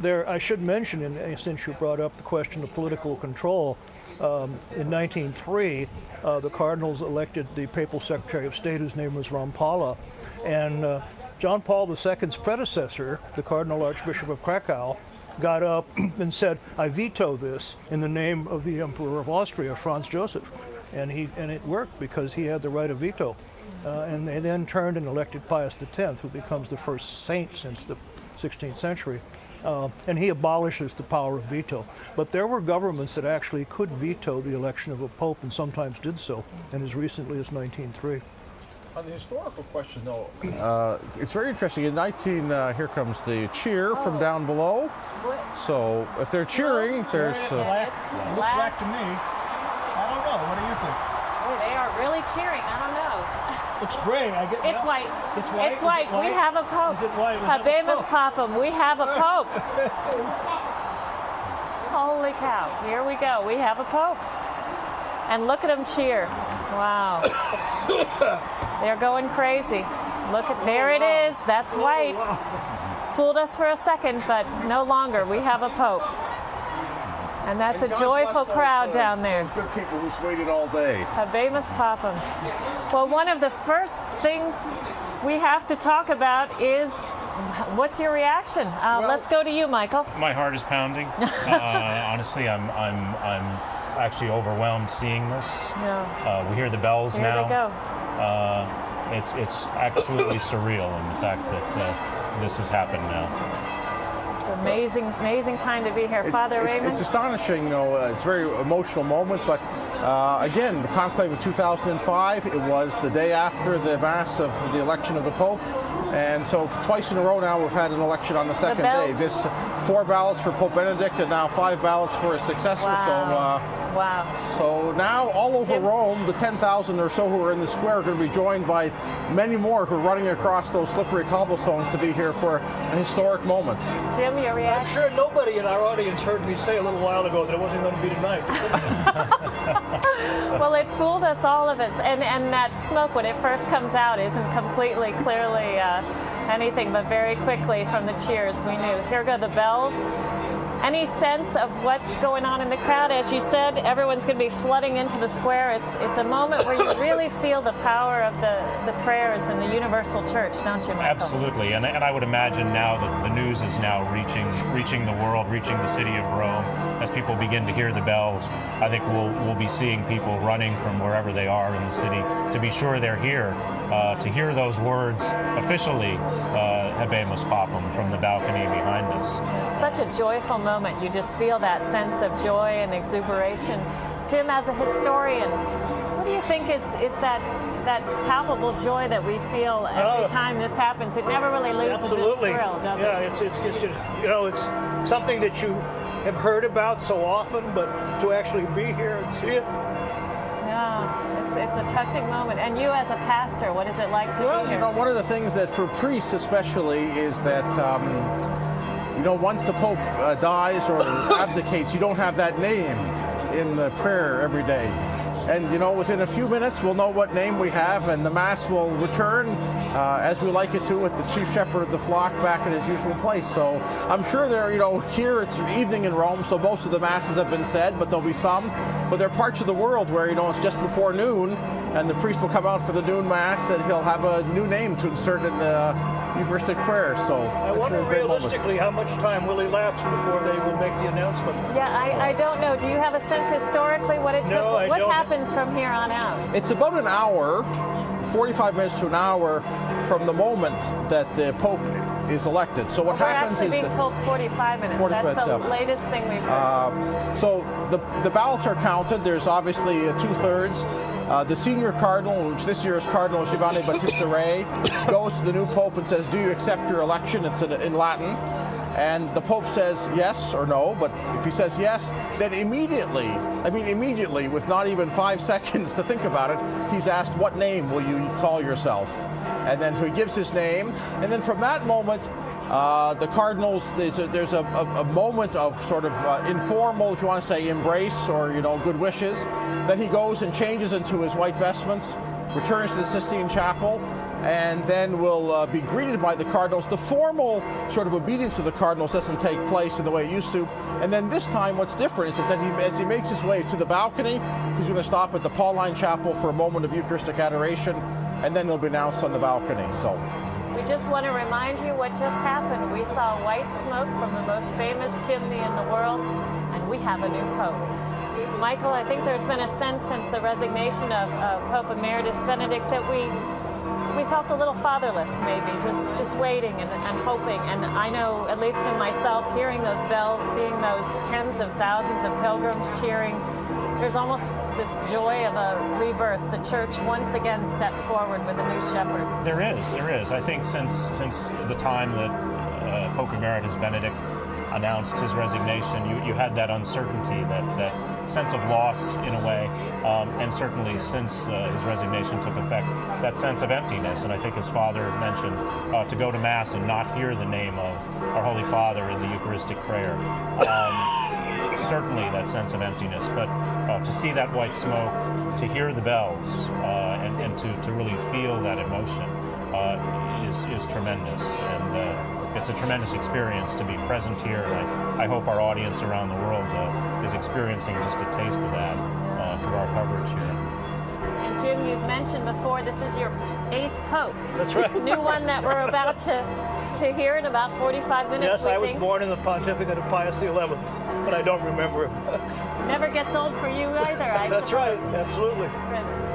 I should mention, since you brought up the question of political control, in 1903, the Cardinals elected the Papal Secretary of State, whose name was Rampala, and John Paul II's predecessor, the Cardinal Archbishop of Krakow, got up and said, "I veto this in the name of the Emperor of Austria, Franz Joseph," and it worked because he had the right of veto. And they then turned and elected Pius X, who becomes the first saint since the 16th century. And he abolishes the power of veto. But there were governments that actually could veto the election of a pope, and sometimes did so, and as recently as 1903. On the historical question, though, it's very interesting. In here comes the cheer from down below. So if they're cheering, there's... Looks black to me. I don't know. What do you think? Oh, they are really cheering. I don't know. It's gray. It's white. It's white. It's white. We have a pope. Is it white? Habemus Papam. We have a pope. Holy cow. Here we go. We have a pope. And look at them cheer. Wow. They're going crazy. There it is. That's white. Fooled us for a second, but no longer. We have a pope. And that's a joyful crowd down there. Those good people who's waited all day. Habemus Papam. Well, one of the first things we have to talk about is, what's your reaction? Let's go to you, Michael. My heart is pounding. Honestly, I'm actually overwhelmed seeing this. Yeah. We hear the bells now. Here they go. It's absolutely surreal in the fact that this has happened now. Amazing time to be here. Father Raymond? It's astonishing, it's a very emotional moment, but again, the Conclave of 2005, it was the day after the Mass of the election of the Pope, and so twice in a row now we've had an election on the second day. This 4 ballots for Pope Benedict and now 5 ballots for his successor. Wow. So now all over Rome, the 10,000 or so who are in the square are going to be joined by many more who are running across those slippery cobblestones to be here for a historic moment. Jim, your reaction? I'm sure nobody in our audience heard me say a little while ago that it wasn't going to be tonight. Well, it fooled us, all of us. And that smoke, when it first comes out, isn't completely, clearly anything, but very quickly from the cheers we knew. Here go the bells. Any sense of what's going on in the crowd? As you said, everyone's going to be flooding into the square. It's a moment where you really feel the power of the prayers in the universal church, don't you, Michael? Absolutely, and I would imagine now that the news is now reaching the world, reaching the city of Rome. As people begin to hear the bells, I think we'll be seeing people running from wherever they are in the city to be sure they're here, to hear those words officially, Habemus Papam, from the balcony behind us. Such a joyful moment. You just feel that sense of joy and exuberation. Jim, as a historian, what do you think is that palpable joy that we feel every time this happens? It never really loses its thrill, does it? Yeah, it's just, it's something that you have heard about so often, but to actually be here and see it. Yeah, it's a touching moment. And you, as a pastor, what is it like to be here? Well, one of the things that for priests especially is that once the Pope dies or abdicates, you don't have that name in the prayer every day. And, within a few minutes, we'll know what name we have, and the Mass will return as we like it to, with the chief shepherd of the flock back at his usual place. So I'm sure here it's evening in Rome, so most of the Masses have been said, but there'll be some. But there are parts of the world where, it's just before noon, and the priest will come out for the noon mass, and he'll have a new name to insert in the Eucharistic prayer. So I it's wonder a great moment. realistically how much time will elapse before they will make the announcement. Yeah, I don't know. Do you have a sense historically what it took? No, I what don't. happens from here on out? It's about an hour, 45 minutes to an hour from the moment that the Pope is elected. So what We're happens actually is being that told 45 minutes. 45 That's the minutes, latest thing we've heard. so the ballots are counted. There's obviously 2/3. The senior cardinal, which this year is Cardinal Giovanni Battista Re, goes to the new Pope and says, "Do you accept your election?" It's in Latin. And the Pope says yes or no, but if he says yes, then immediately, with not even 5 seconds to think about it, he's asked, "What name will you call yourself?" And then he gives his name, and then from that moment, the cardinals, there's a moment of sort of informal, if you want to say, embrace or good wishes. Then he goes and changes into his white vestments, returns to the Sistine Chapel, and then will be greeted by the cardinals. The formal sort of obedience of the cardinals doesn't take place in the way it used to. And then this time what's different is that as he makes his way to the balcony, he's going to stop at the Pauline Chapel for a moment of Eucharistic adoration, and then he'll be announced on the balcony. So We just want to remind you what just happened. We saw white smoke from the most famous chimney in the world, and we have a new Pope. Michael, I think there's been a sense since the resignation of Pope Emeritus Benedict that we felt a little fatherless, maybe, just waiting and hoping. And I know, at least in myself, hearing those bells, seeing those tens of thousands of pilgrims cheering, there's almost this joy of a rebirth. The church once again steps forward with a new shepherd. There is. I think since the time that Pope Emeritus Benedict announced his resignation, you had that uncertainty, that sense of loss in a way, and certainly since his resignation took effect, that sense of emptiness. And I think his father mentioned to go to Mass and not hear the name of our Holy Father in the Eucharistic prayer. Certainly that sense of emptiness, but to see that white smoke, to hear the bells, and to really feel that emotion is tremendous. And it's a tremendous experience to be present here. And I hope our audience around the world is experiencing just a taste of that through our coverage here. And Jim, you've mentioned before, this is your 8th Pope. That's right. This new one that we're about to hear in about 45 minutes. Yes, I was born in the pontificate of Pius XI, but I don't remember it. Never gets old for you either, I That's suppose. right, absolutely.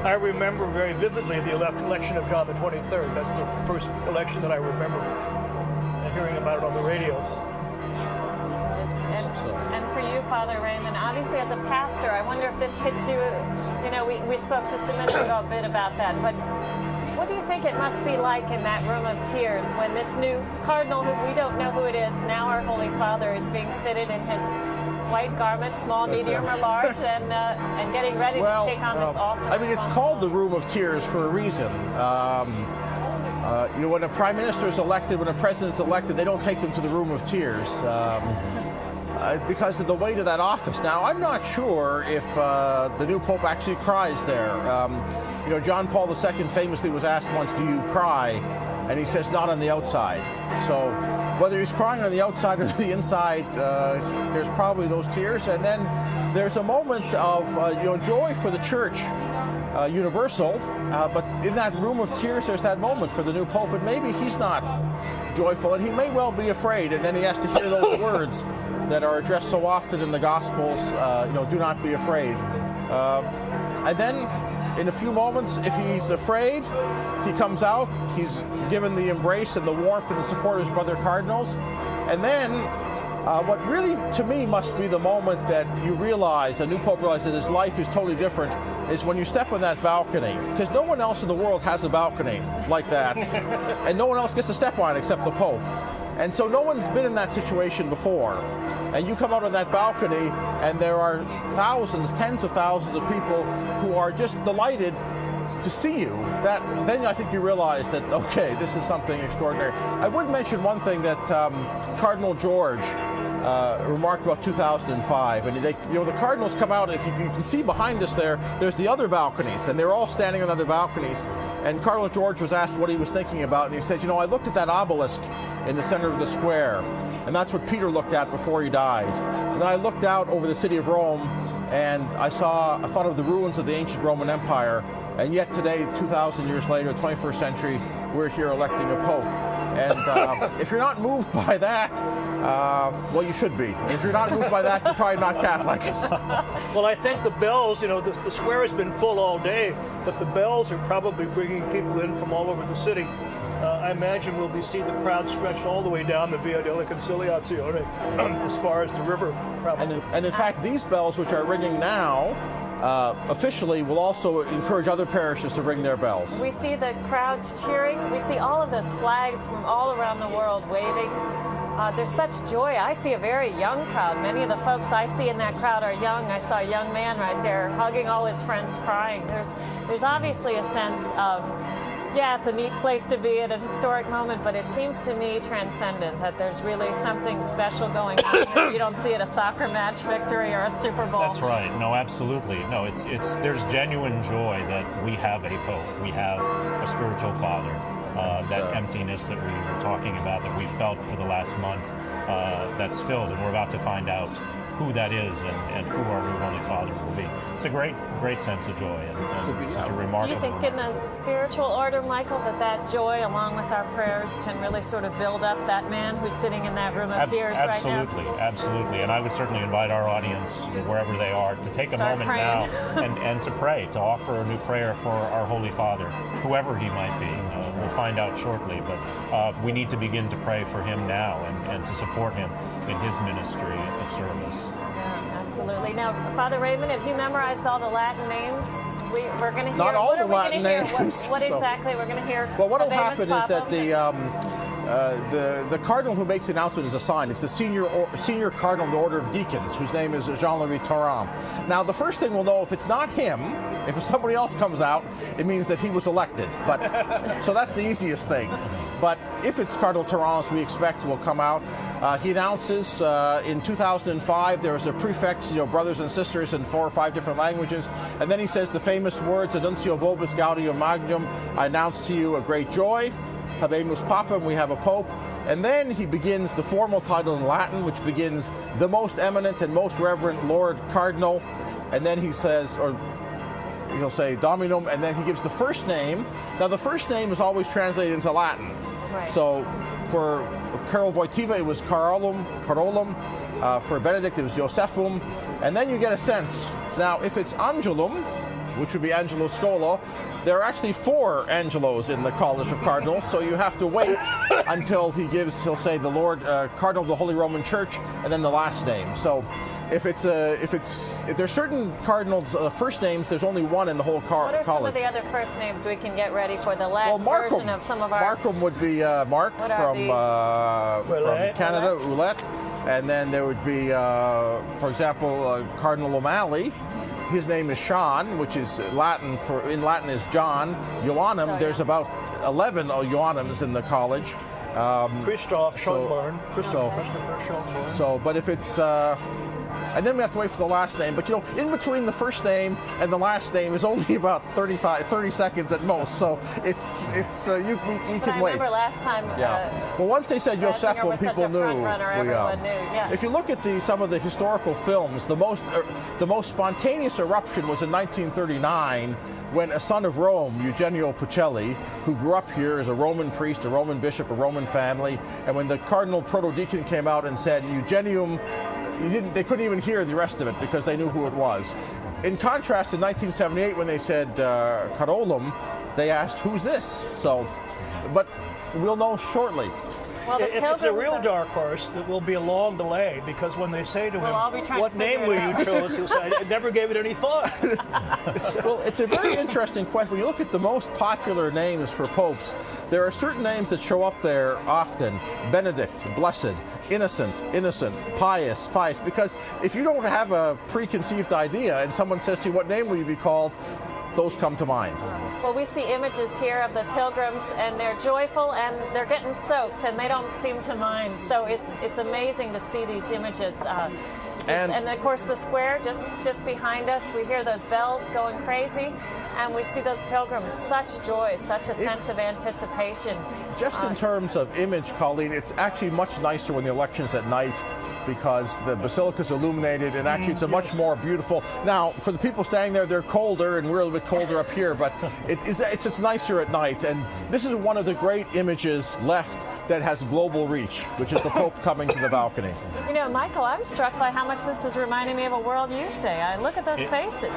I remember very vividly the election of John the 23rd. That's the first election that I remember, and hearing about it on the radio. And for you, Father Raymond, obviously as a pastor, I wonder if this hits you. You know, we spoke just a minute ago a bit about that, but what do you think it must be like in that room of tears when this new cardinal, who we don't know who it is, now our Holy Father, is being fitted in his white garment, small, medium, or large, and getting ready to take on this awesome it's called the Room of Tears for a reason. When a prime minister is elected, when a president's elected, they don't take them to the Room of Tears because of the weight of that office. Now, I'm not sure if the new Pope actually cries there. John Paul II famously was asked once, "Do you cry?" And he says, "Not on the outside." So whether he's crying on the outside or the inside, there's probably those tears. And then there's a moment of joy for the church, universal. But in that room of tears, there's that moment for the new Pope, and maybe he's not joyful, and he may well be afraid. And then he has to hear those words that are addressed so often in the Gospels, "Do not be afraid." And then, in a few moments, if he's afraid, he comes out, he's given the embrace and the warmth and the support of his brother cardinals. And then, what really, to me, must be the moment that you realize, the new Pope realizes that his life is totally different, is when you step on that balcony. Because no one else in the world has a balcony like that. And no one else gets to step on it except the Pope. And so no one's been in that situation before. And you come out on that balcony, and there are thousands, tens of thousands of people who are just delighted to see you. Then I think you realize that, okay, this is something extraordinary. I would mention one thing that Cardinal George remarked about 2005. And the Cardinals come out, if you can see behind us there's the other balconies, and they're all standing on other balconies. And Cardinal George was asked what he was thinking about, and he said, I looked at that obelisk in the center of the square, and that's what Peter looked at before he died. And then I looked out over the city of Rome, and I thought of the ruins of the ancient Roman Empire, And yet today, 2,000 years later, 21st century, we're here electing a pope. And if you're not moved by that, well, you should be. And if you're not moved by that, you're probably not Catholic. Well, I think the bells, you know, the square has been full all day, but the bells are probably bringing people in from all over the city. I imagine we'll see the crowd stretched all the way down the Via della Conciliazione as far as the river, probably. And in fact, these bells, which are ringing now, officially will also encourage other parishes to ring their bells. We see the crowds cheering. We see all of those flags from all around the world waving. There's such joy. I see a very young crowd. Many of the folks I see in that crowd are young. I saw a young man right there hugging all his friends, crying. There's obviously a sense of, yeah, it's a neat place to be at a historic moment, but it seems to me transcendent, that there's really something special going on here. You don't see it a soccer match victory or a Super Bowl. That's right. No, absolutely. No, there's genuine joy that we have a pope. We have a spiritual father. That emptiness that we were talking about, that we felt for the last month, that's filled, and we're about to find out who that is and who our new Holy Father will be. It's a great sense of joy, and it's just a remarkable. Do you think in the spiritual order, Michael, that joy, along with our prayers, can really sort of build up that man who's sitting in that room of tears right now? Absolutely. And I would certainly invite our audience, wherever they are, to take a moment now and to pray, to offer a new prayer for our Holy Father, whoever he might be. We'll find out shortly, but we need to begin to pray for him now and to support him in his ministry of service. Yeah, absolutely. Now, Father Raymond, have you memorized all the Latin names? We're going to hear. Not all the Latin names. What exactly we're going to hear? Well, what will happen is that the cardinal who makes the announcement is assigned. It's the senior cardinal of the Order of Deacons, whose name is Jean-Louis Tauran. Now, the first thing we'll know, if it's not him, if somebody else comes out, it means that he was elected. But so that's the easiest thing. But if it's Cardinal Tauran, as we expect, will come out, he announces in 2005 there was a prefix, brothers and sisters in 4 or 5 different languages, and then he says the famous words, "Annuncio vobis gaudium magnum," I announce to you a great joy. Habemus Papam, we have a pope. And then he begins the formal title in Latin, which begins the most eminent and most reverend Lord Cardinal. And then he says, or he'll say Dominum, and then he gives the first name. Now the first name is always translated into Latin. Right. So for Karol Wojtyła it was Carolum. For Benedict it was Josephum. And then you get a sense. Now if it's Angelum, which would be Angelo Scolo, there are actually 4 Angelos in the College of Cardinals, so you have to wait until he'll say the Lord Cardinal of the Holy Roman Church, and then the last name. So if there's certain cardinals first names, there's only one in the whole college. What are some of the other first names we can get ready for the Latin version of some of our? Markham would be Mark from Canada, Roulette, and then there would be, for example, Cardinal O'Malley. His name is Sean, which is Latin in Latin is John. Ioannum, there's about 11 Ioannums in the college. Christopher Schönborn. So, but if it's, and then we have to wait for the last name. But in between the first name and the last name is only about 30 seconds at most. So we can wait. I remember last time. Well, once they said Josephum, people knew. Everyone knew. Yeah. If you look at some of the historical films, the most spontaneous eruption was in 1939 when a son of Rome, Eugenio Pucelli, who grew up here as a Roman priest, a Roman bishop, a Roman family, and when the Cardinal Protodiac came out and said Eugenium, they couldn't even hear the rest of it because they knew who it was. In contrast, in 1978, when they said Carolum, they asked, "Who's this?" So, but we'll know shortly. Well, if it's a real dark horse, it will be a long delay, because when they say to him, "What name will you choose?" he'll say, "I never gave it any thought." Well, it's a very interesting question. When you look at the most popular names for popes, there are certain names that show up there often: Benedict, blessed; innocent, pious. Because if you don't have a preconceived idea and someone says to you, "What name will you be called?" those come to mind. Well, we see images here of the pilgrims, and they're joyful and they're getting soaked, and they don't seem to mind. So it's amazing to see these images. And of course the square just behind us, we hear those bells going crazy, and we see those pilgrims, such joy, such a sense of anticipation. Just in terms of image, Colleen, it's actually much nicer when the election's at night. because the basilica is illuminated, and actually it's a much more beautiful. Now, for the people standing there, they're colder, and we're a little bit colder up here, but it's nicer at night. And this is one of the great images left that has global reach, which is the Pope coming to the balcony. You know, Michael, I'm struck by how much this is reminding me of a World Youth Day. I look at those faces.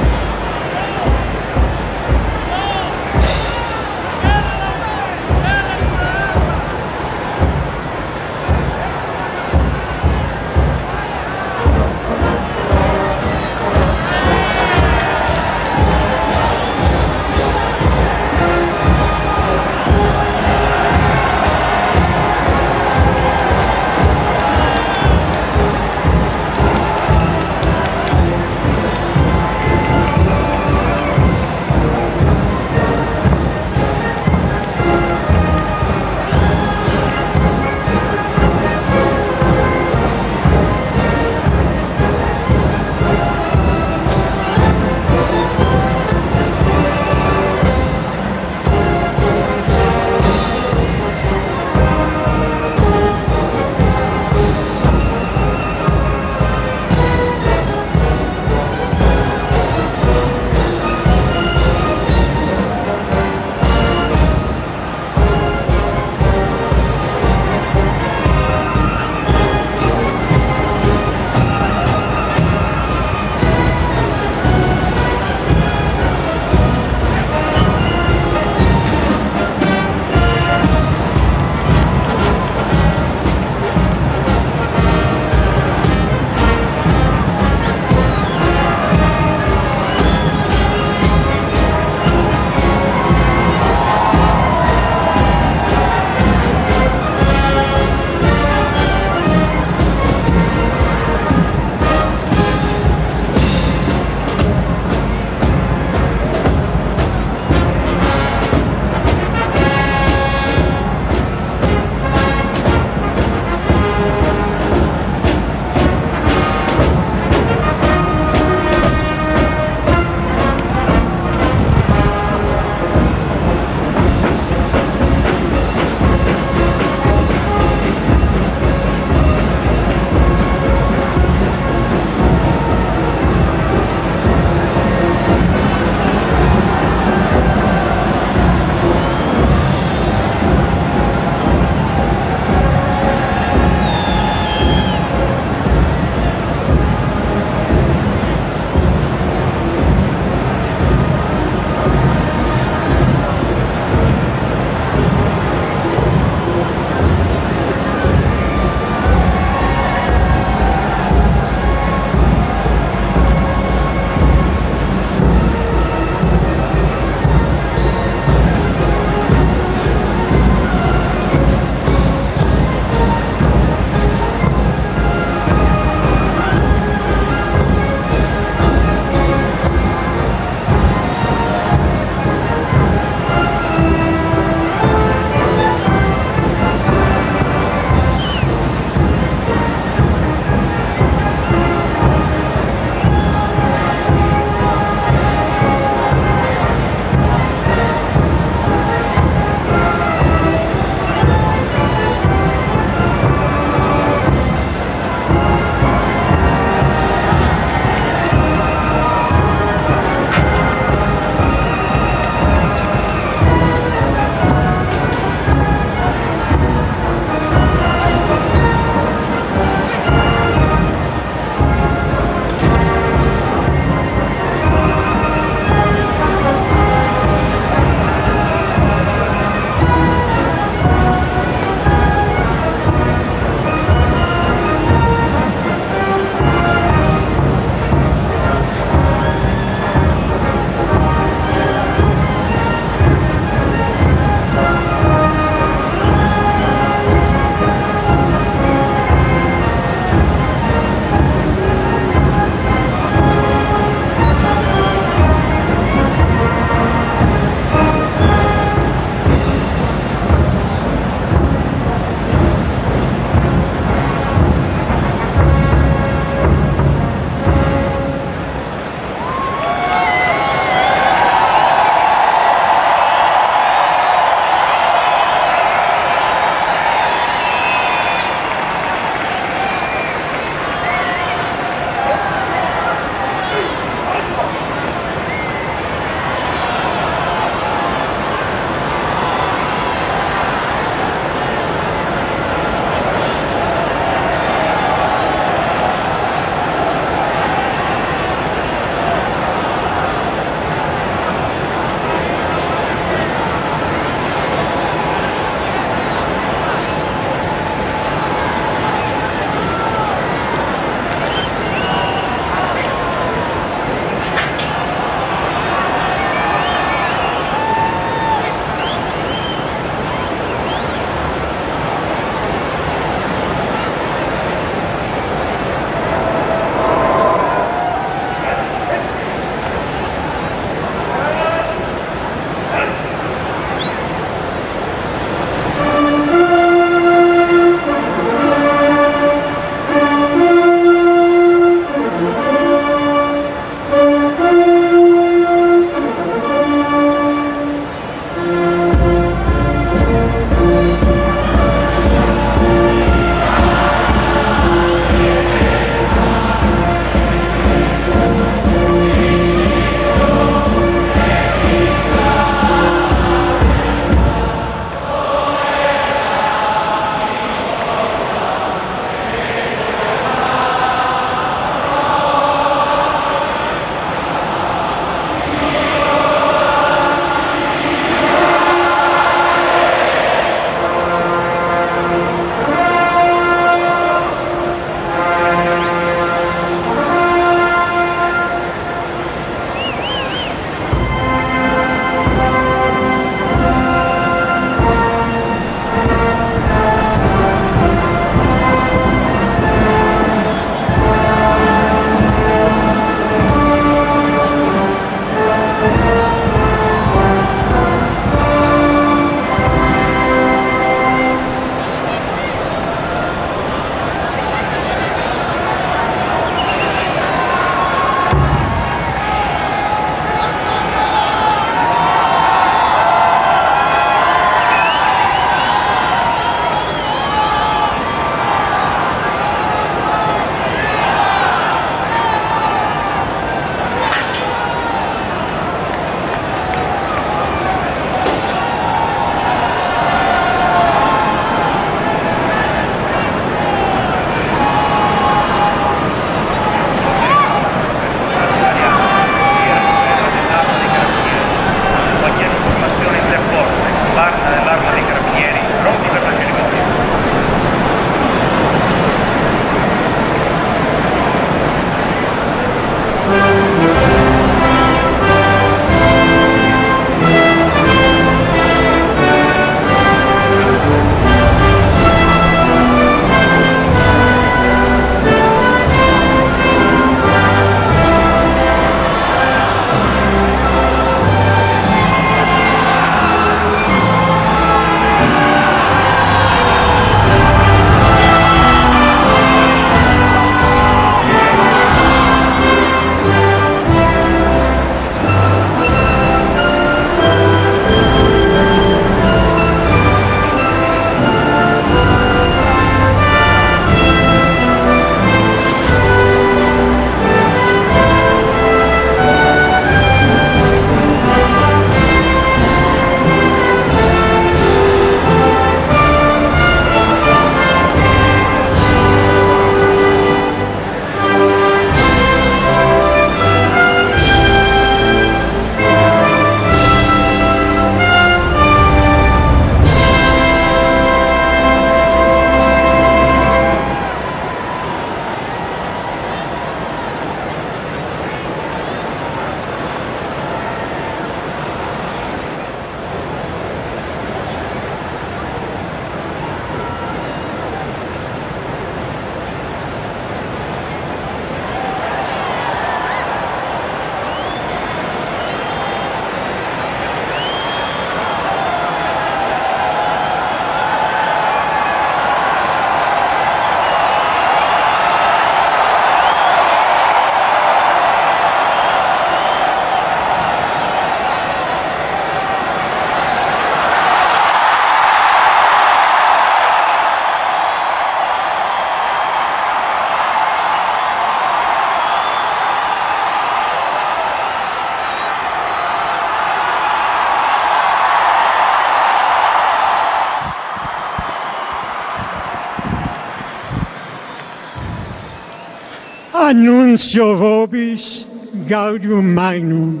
Annuncio vobis gaudium magnum.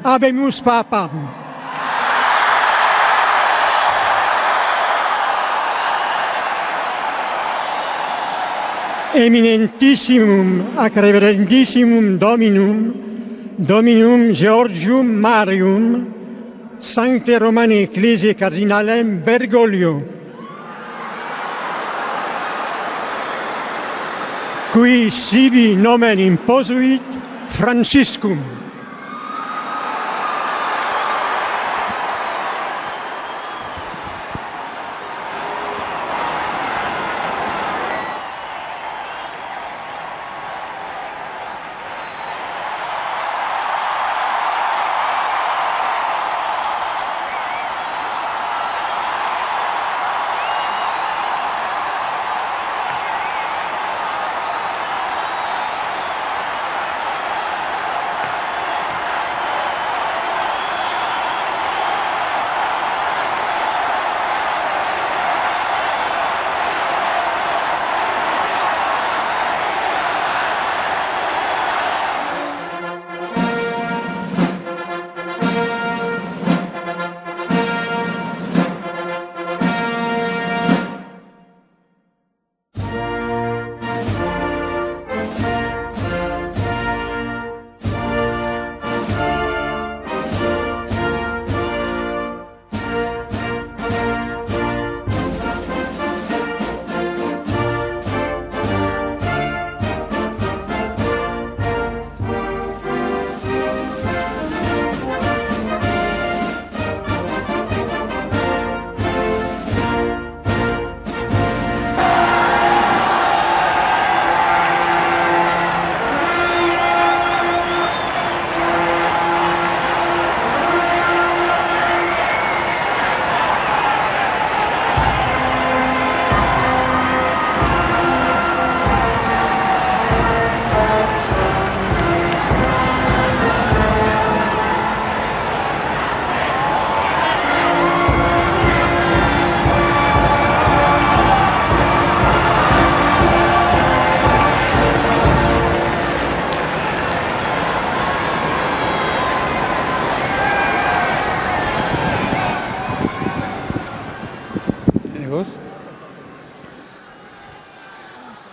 Habemus papam. Eminentissimum ac reverendissimum Dominum Georgium Marium, Sancte Romane Ecclesiae Cardinalem Bergoglio, qui sibi nomen imposuit Franciscum.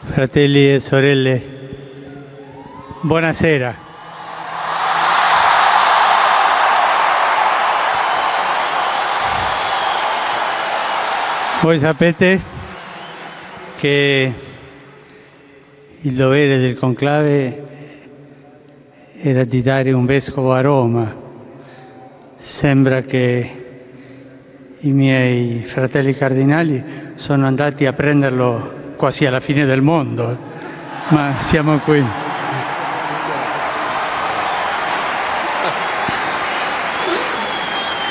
Fratelli e sorelle, buonasera. Voi sapete che il dovere del conclave era di dare un vescovo a Roma. Sembra che i miei fratelli cardinali sono andati a prenderlo quasi alla fine del mondo, ma siamo qui.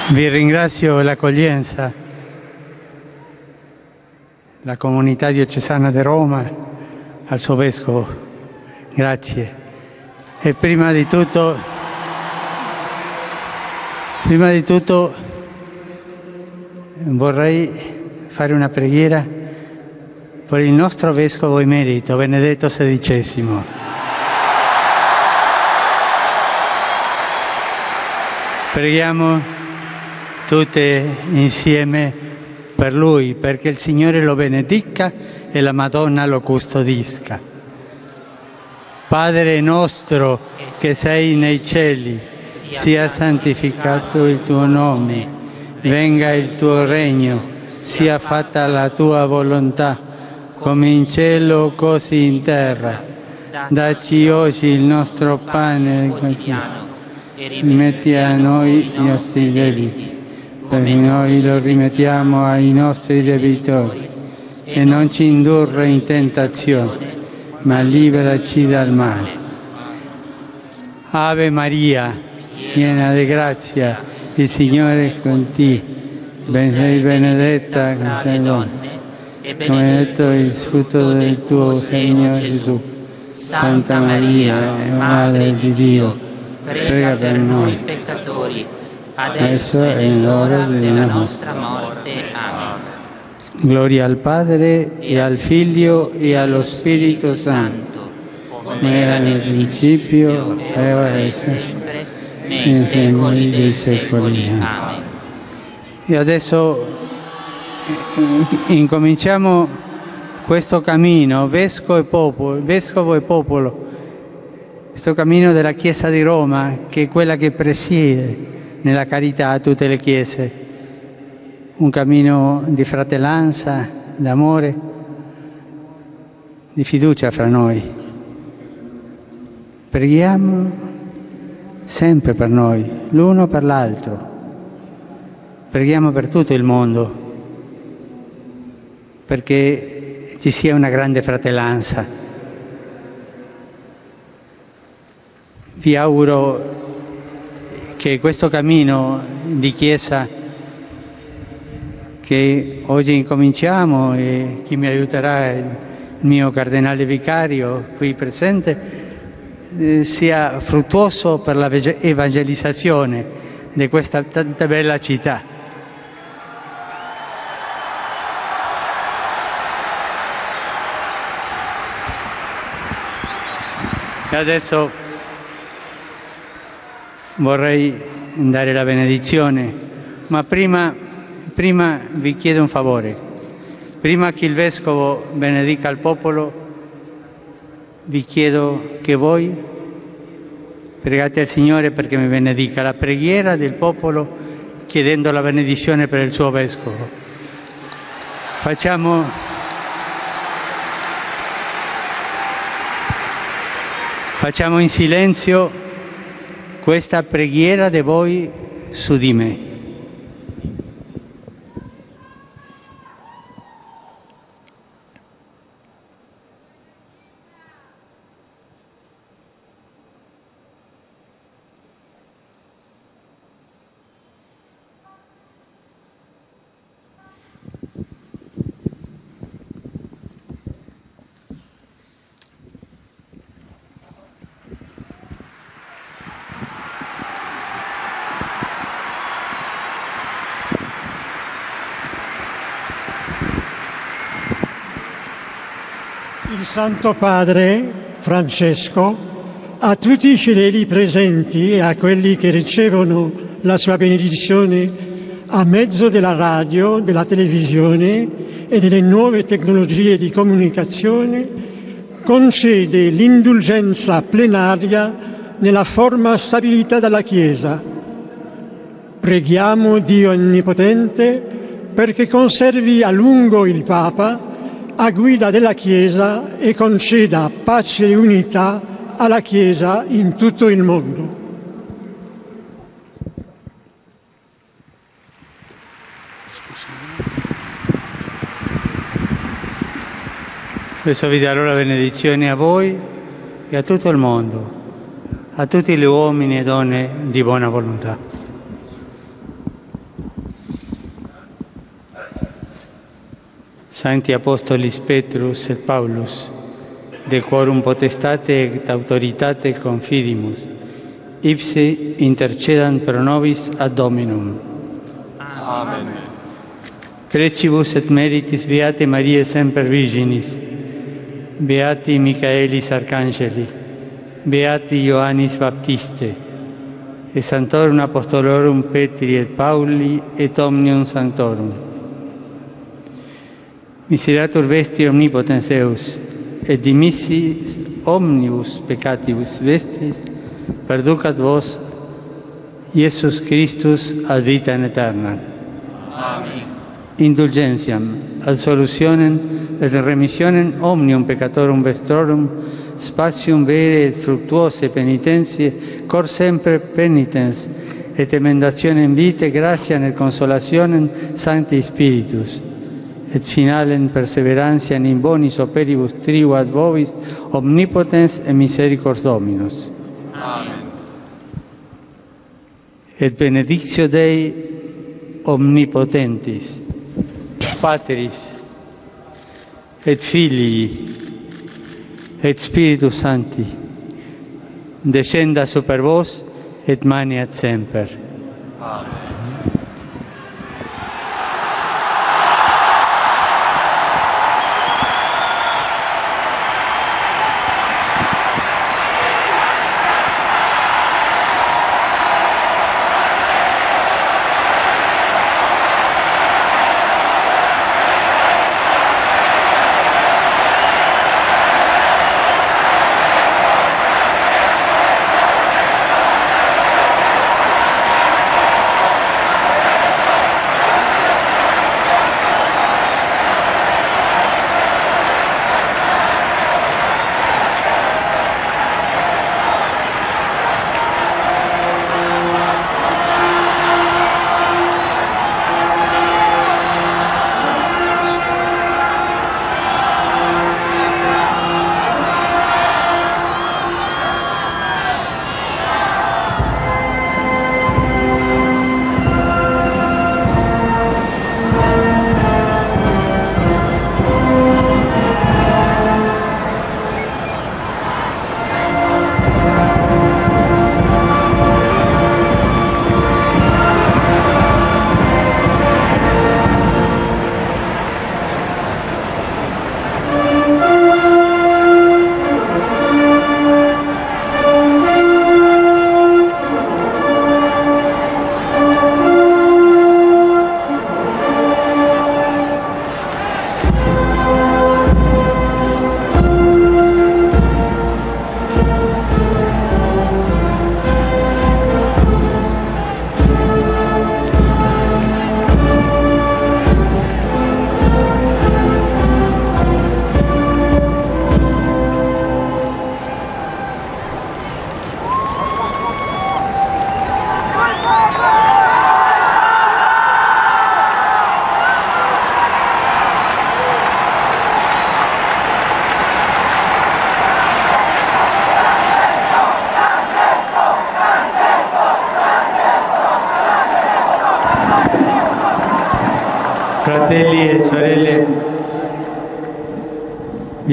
Vi ringrazio l'accoglienza, la comunità diocesana di Roma, al suo vescovo, grazie. E prima di tutto vorrei fare una preghiera per il nostro vescovo emerito, Benedetto XVI. Preghiamo tutte insieme per lui, perché il Signore lo benedica e la Madonna lo custodisca. Padre nostro che sei nei cieli, sia santificato il tuo nome, venga il tuo regno, sia fatta la tua volontà, come in cielo così in terra. Dacci oggi il nostro pane quotidiano e rimetti a noi i nostri debiti, come noi lo rimettiamo ai nostri debitori, e non ci indurre in tentazione, ma liberaci dal male. Ave Maria, piena di grazia, il Signore è con te, sei benedetta tra le donne, e benedetto il frutto del tuo seno, Gesù. Santa Maria, Madre di Dio, prega per noi peccatori, adesso è l'ora della nostra morte. Amen. Gloria al Padre, e al Figlio, e allo Spirito Santo, come era nel principio, e ora e sempre, nei secoli dei secoli. Amen. E adesso incominciamo questo cammino, vescovo e popolo, questo cammino della Chiesa di Roma, che è quella che presiede nella carità a tutte le chiese, un cammino di fratellanza, d'amore, di fiducia fra noi. Preghiamo sempre per noi, l'uno per l'altro. Preghiamo per tutto il mondo, perché ci sia una grande fratellanza. Vi auguro che questo cammino di Chiesa che oggi incominciamo, e chi mi aiuterà è il mio cardinale vicario qui presente, sia fruttuoso per la evangelizzazione di questa tanta bella città. E adesso vorrei dare la benedizione, ma prima vi chiedo un favore. Prima che il Vescovo benedica il popolo, vi chiedo che voi pregate al Signore perché mi benedica la preghiera del popolo, chiedendo la benedizione per il suo Vescovo. Facciamo in silenzio questa preghiera di voi su di me. Il Santo Padre Francesco, a tutti i fedeli presenti e a quelli che ricevono la sua benedizione a mezzo della radio, della televisione e delle nuove tecnologie di comunicazione, concede l'indulgenza plenaria nella forma stabilita dalla Chiesa. Preghiamo Dio Onnipotente perché conservi a lungo il Papa a guida della Chiesa e conceda pace e unità alla Chiesa in tutto il mondo. Adesso vi darò la benedizione a voi e a tutto il mondo, a tutti gli uomini e donne di buona volontà. Sancti Apostolis Petrus et Paulus, de quorum potestate et autoritate confidimus, ipse intercedant pro nobis ad Dominum. Amen. Precibus et meritis Beate Mariae Semper Virginis, Beati Michaelis Arcangeli, Beati Ioannis Baptiste, et Sanctorum Apostolorum Petri et Pauli et Omnium Sanctorum. Miseratur vesti omnipotens Deus, et dimissis omnibus peccatibus vestris, perducat vos, Iesus Christus, ad vitam aeternam. Amen. Indulgentiam, absolutionem et remissionem omnium peccatorum vestrorum, spatium vere et fructuose penitentiae, cor sempre penitens, et emendationem vitae, gratiam et consolationem Sancti Spiritus, et finalem perseverantiam in bonis operibus tribuat vobis omnipotens et misericors Dominus. Amen. Et benedictio Dei omnipotentis, Patris, et Filii, et Spiritus Sancti, descenda super vos et maniat semper. Amen.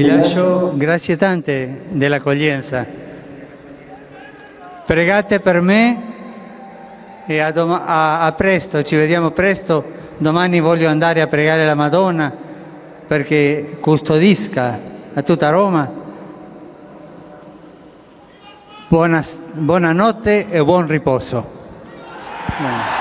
Vi lascio grazie tante dell'accoglienza. Pregate per me e a presto, ci vediamo presto. Domani voglio andare a pregare la Madonna perché custodisca a tutta Roma. Buonanotte e buon riposo. Bene.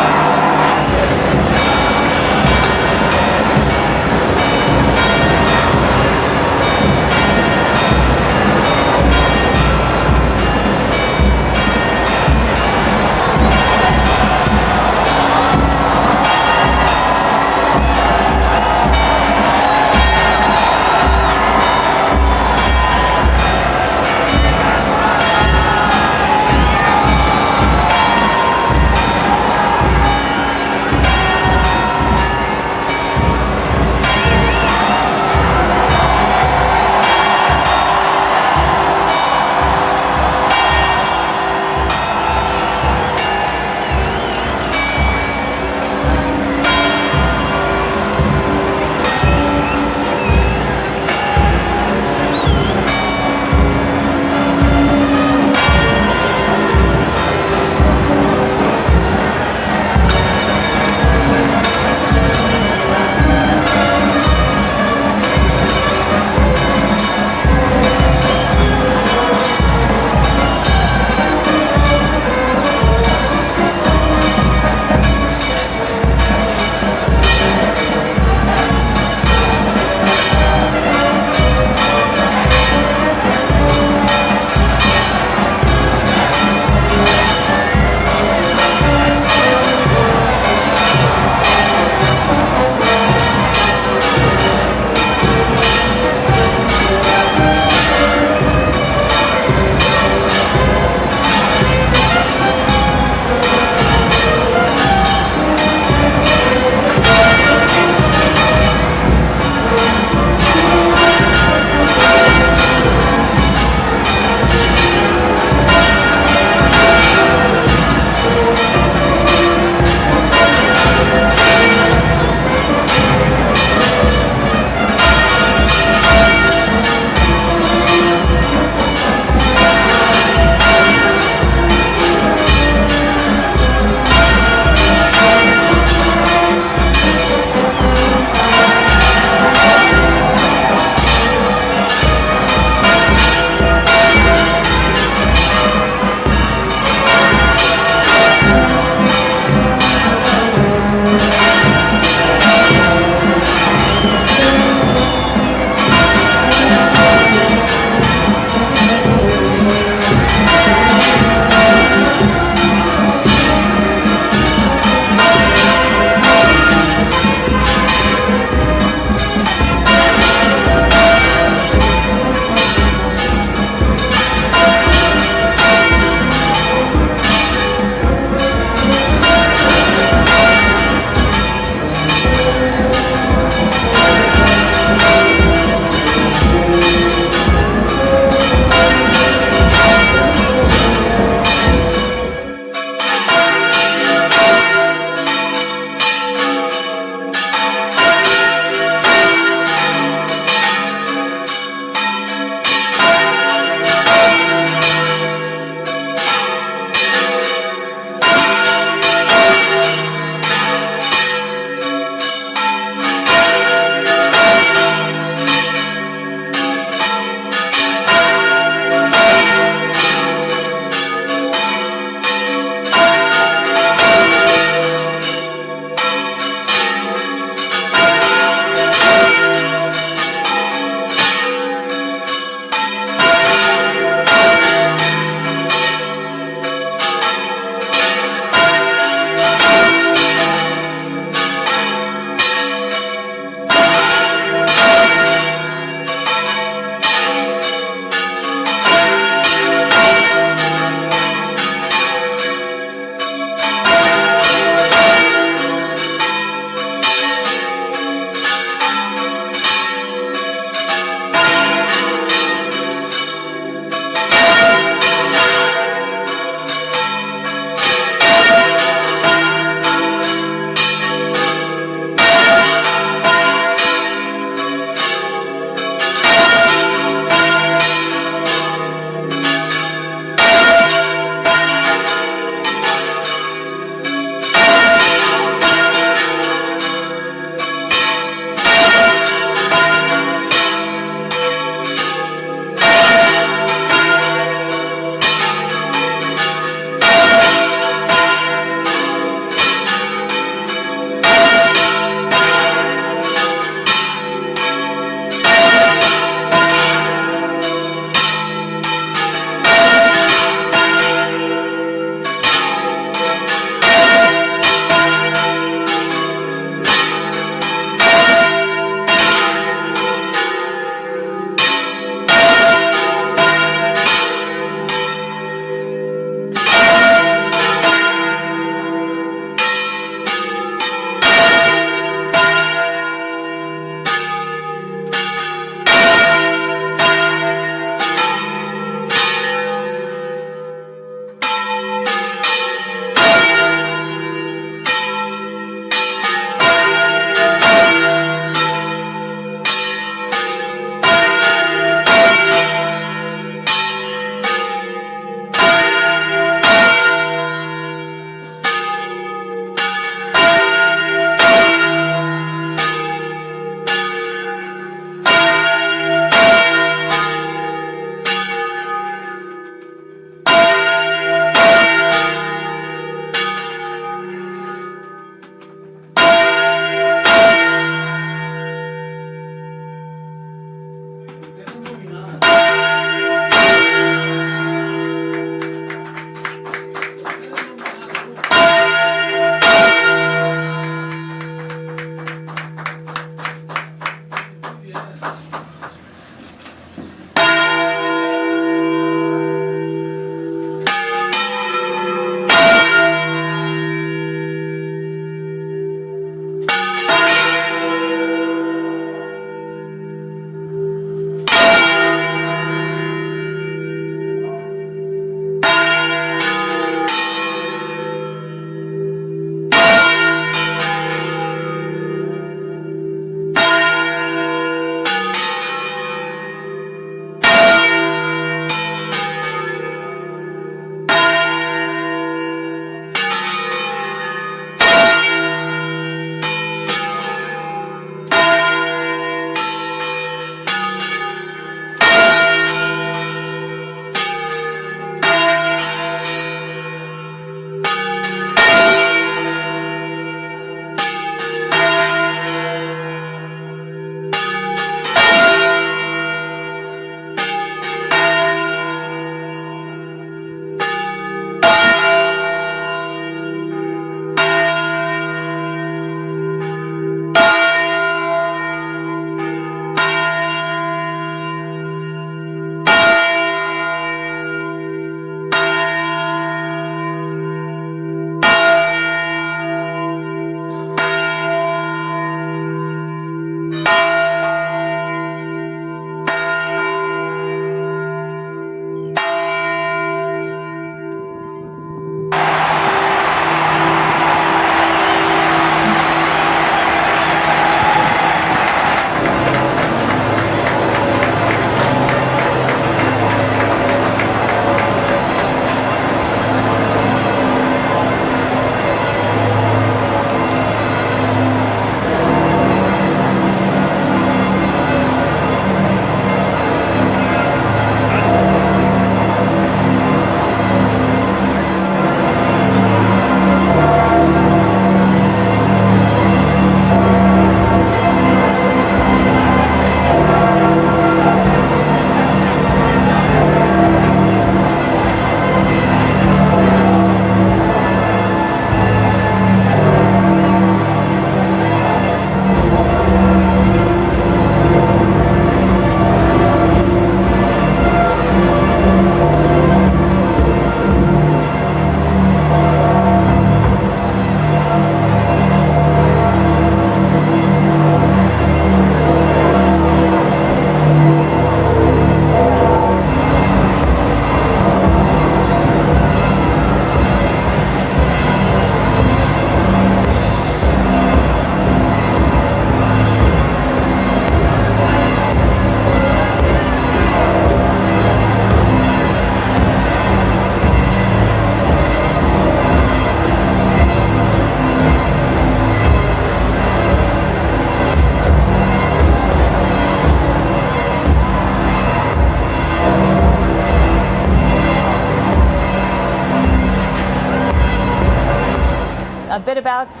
a bit about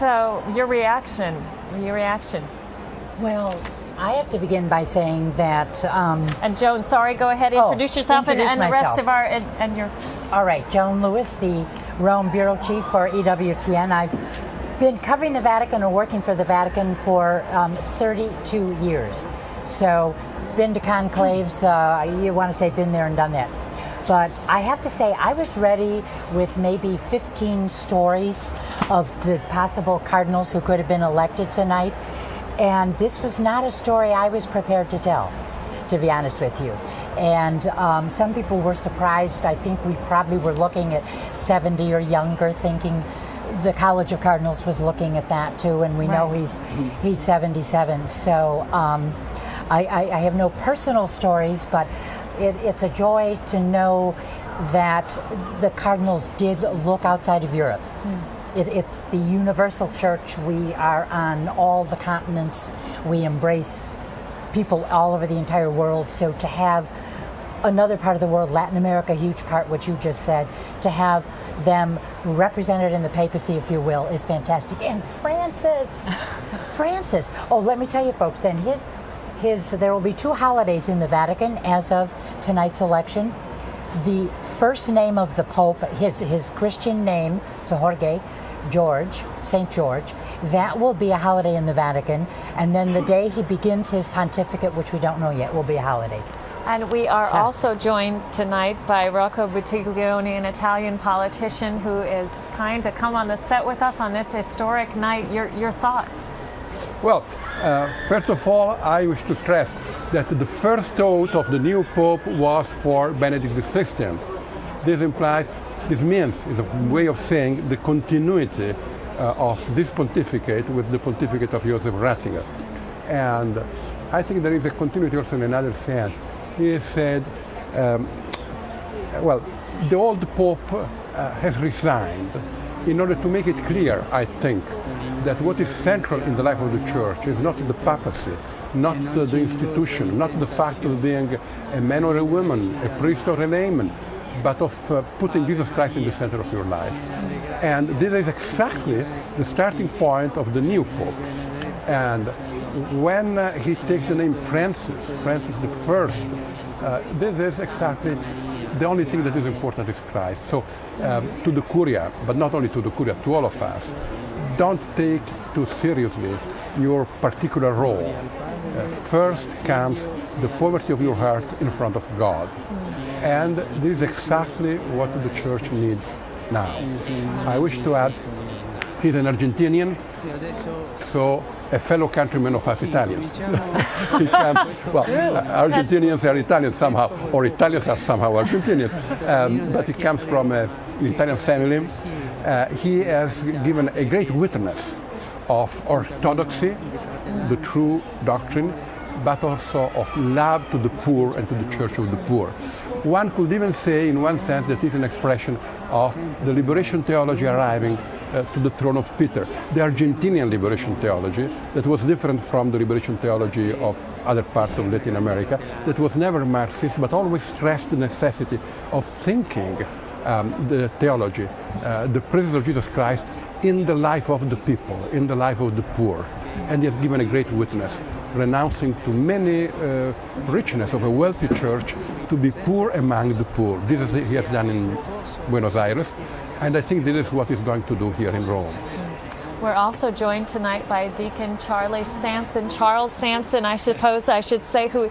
your reaction. Well, I have to begin by saying that. And Joan, sorry, go ahead, introduce yourself and the rest of our and your. All right, Joan Lewis, the Rome bureau chief for EWTN. I've been covering the Vatican or working for the Vatican for 32 years. So, been to conclaves. You want to say been there and done that. But I have to say, I was ready with maybe 15 stories of the possible cardinals who could have been elected tonight. And this was not a story I was prepared to tell, to be honest with you. And some people were surprised. I think we probably were looking at 70 or younger, thinking the College of Cardinals was looking at that too, and we know he's 77. So I have no personal stories, but it's a joy to know that the Cardinals did look outside of Europe. It's the universal church. We are on all the continents. We embrace people all over the entire world. So to have another part of the world, Latin America, a huge part, what you just said, to have them represented in the papacy, if you will, is fantastic. And Francis, oh, let me tell you folks, then there will be 2 holidays in the Vatican as of tonight's election. The first name of the Pope, his Christian name, so Jorge, George, St. George, that will be a holiday in the Vatican. And then the day he begins his pontificate, which we don't know yet, will be a holiday. And we are also joined tonight by Rocco Buttiglione, an Italian politician who is kind to come on the set with us on this historic night. Your thoughts? Well, first of all, I wish to stress that the first oath of the new Pope was for Benedict XVI. This means, is a way of saying the continuity of this pontificate with the pontificate of Joseph Ratzinger. And I think there is a continuity also in another sense. He said, well, the old Pope has resigned in order to make it clear, I think, that what is central in the life of the Church is not the papacy, not the institution, not the fact of being a man or a woman, a priest or a layman, but of putting Jesus Christ in the center of your life. And this is exactly the starting point of the new Pope. And when he takes the name Francis I, this is exactly the only thing that is important is Christ. So to the Curia, but not only to the Curia, to all of us, don't take too seriously your particular role. First comes the poverty of your heart in front of God. And this is exactly what the Church needs now. I wish to add, he's an Argentinian, so a fellow countryman of us Italians. Argentinians are Italians somehow, or Italians are somehow Argentinians, but he comes from an Italian family. He has given a great witness of orthodoxy, the true doctrine, but also of love to the poor and to the Church of the poor. One could even say, in one sense, that it's an expression of the liberation theology arriving to the throne of Peter. The Argentinian liberation theology, that was different from the liberation theology of other parts of Latin America, that was never Marxist, but always stressed the necessity of thinking the theology, the presence of Jesus Christ in the life of the people, in the life of the poor. And he has given a great witness, renouncing to many richness of a wealthy church to be poor among the poor. This is he has done in Buenos Aires, and I think this is what he's going to do here in Rome. We're also joined tonight by Deacon Charles Sanson, I suppose I should say, who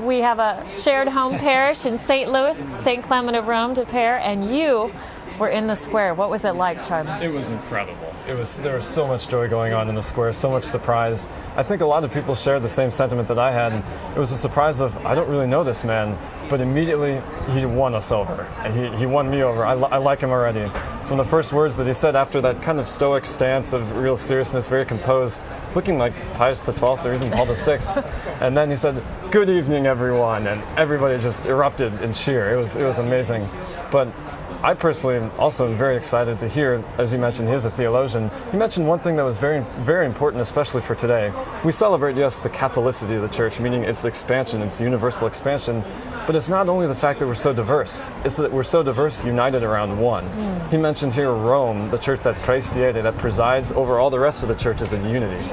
we have a shared home parish in St. Louis, St. Clement of Rome de Pere, and you were in the square. What was it like, Charlie? It was incredible. There was so much joy going on in the square, so much surprise. I think a lot of people shared the same sentiment that I had. It was a surprise of, I don't really know this man, but immediately he won us over, and he won me over. I like him already. From the first words that he said after that kind of stoic stance of real seriousness, very composed, looking like Pius XII or even Paul VI, and then he said, "Good evening, everyone," and everybody just erupted in cheer. It was amazing. But I personally am also very excited to hear, as you mentioned, he is a theologian. He mentioned one thing that was very, very important, especially for today. We celebrate, yes, the Catholicity of the Church, meaning its expansion, its universal expansion, but it's not only the fact that we're so diverse, it's that we're so diverse, united around one. He mentioned here Rome, the church that presiede, that presides over all the rest of the churches in unity.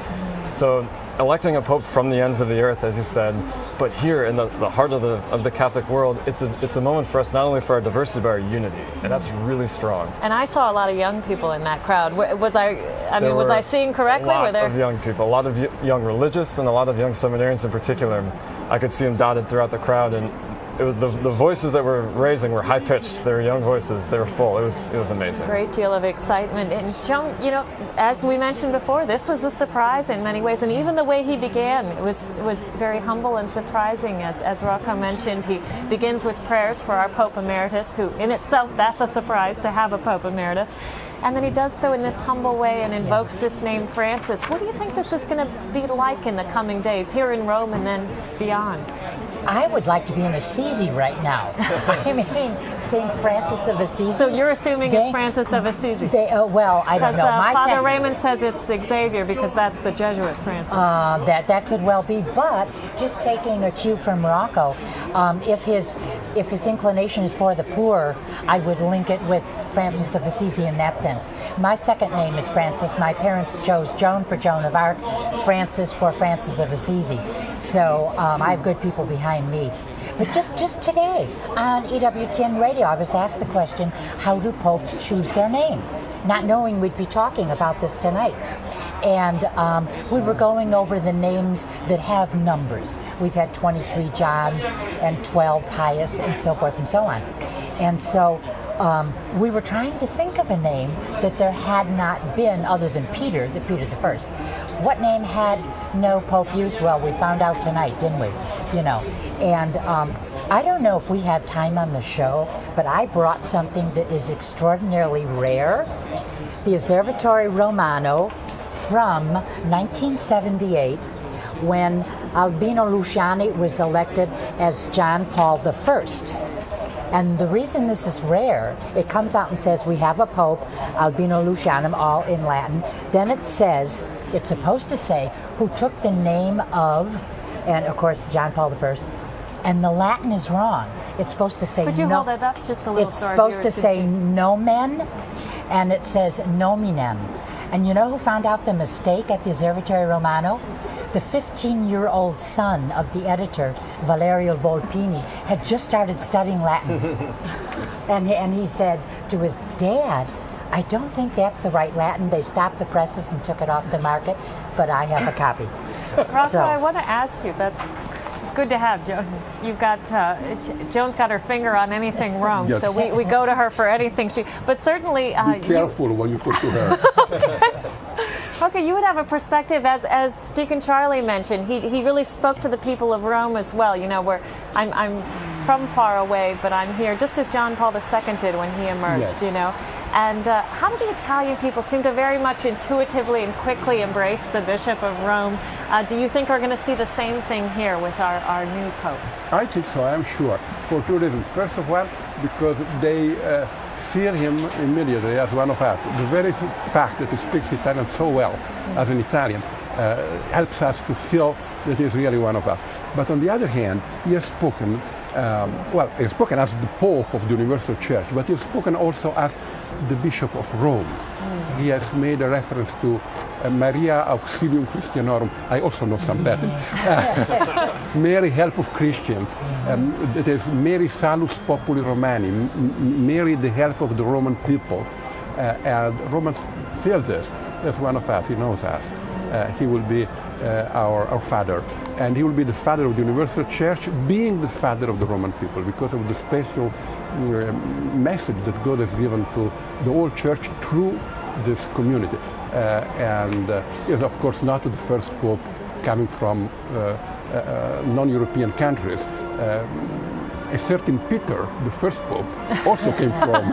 So electing a pope from the ends of the earth, as you said, but here in the heart of the Catholic world, it's a moment for us not only for our diversity, but our unity, and that's really strong. And I saw a lot of young people in that crowd. Was I seeing correctly? A lot of young people, a lot of young religious, and a lot of young seminarians in particular. I could see them dotted throughout the crowd, and it was the voices that were raising were high pitched. They were young voices. They were full. It was amazing. Great deal of excitement. And Joan, you know, as we mentioned before, this was a surprise in many ways, and even the way he began, it was very humble and surprising. As Rocco mentioned, he begins with prayers for our Pope Emeritus, who in itself that's a surprise to have a Pope Emeritus. And then he does so in this humble way and invokes this name Francis. What do you think this is going to be like in the coming days here in Rome and then beyond? I would like to be in Assisi right now. I mean, St. Francis of Assisi. So you're assuming it's Francis of Assisi? Well, I don't know. Father Raymond says it's Xavier because that's the Jesuit Francis. That could well be, but just taking a cue from Morocco, if his inclination is for the poor, I would link it with Francis of Assisi in that sense. My second name is Francis. My parents chose Joan for Joan of Arc, Francis for Francis of Assisi. So I have good people behind me. But just today on EWTN Radio, I was asked the question, how do popes choose their name? Not knowing we'd be talking about this tonight. And we were going over the names that have numbers. We've had 23 Johns and 12 Pius and so forth and so on. And so we were trying to think of a name that there had not been other than Peter, Peter the First. What name had no pope use? Well, we found out tonight, didn't we? You know, and I don't know if we have time on the show, but I brought something that is extraordinarily rare. The Osservatore Romano from 1978, when Albino Luciani was elected as John Paul I. And the reason this is rare, it comes out and says we have a Pope, Albino Lucianum, all in Latin. Then it says, it's supposed to say, who took the name of, and of course John Paul I, and the Latin is wrong. It's supposed to say Could you hold it up just a little? It's supposed to say nomen, and it says nominem. And you know who found out the mistake at the Osservatore Romano? The 15-year-old son of the editor, Valerio Volpini, had just started studying Latin. and he said to his dad, I don't think that's the right Latin. They stopped the presses and took it off the market, but I have a copy. Rocco, I want to ask you, it's good to have Joan. You've got, Joan's got her finger on anything wrong, yes. So we go to her for anything. But certainly... Be careful when you talk to her. Okay, you would have a perspective, as Deacon Charlie mentioned, he really spoke to the people of Rome as well. You know, where I'm from far away, but I'm here, just as John Paul II did when he emerged, yes. You know. And how do the Italian people seem to very much intuitively and quickly embrace the Bishop of Rome? Do you think we're going to see the same thing here with our new Pope? I think so, I'm sure, for two reasons. First of all, because they feel him immediately as one of us. The very fact that he speaks Italian so well as an Italian helps us to feel that he's really one of us. But on the other hand, he has spoken, he has spoken as the Pope of the Universal Church, but he has spoken also as the Bishop of Rome. He has made a reference to Maria Auxilium Christianorum. I also know some Latin. Mary, help of Christians. It is Mary Salus Populi Romani. Mary, the help of the Roman people. And Roman feels this as one of us. He knows us. He will be our father. And he will be the father of the Universal Church, being the father of the Roman people, because of the special message that God has given to the whole church through this community. And is of course not the first pope coming from non-European countries. a certain Peter, the first pope, also came from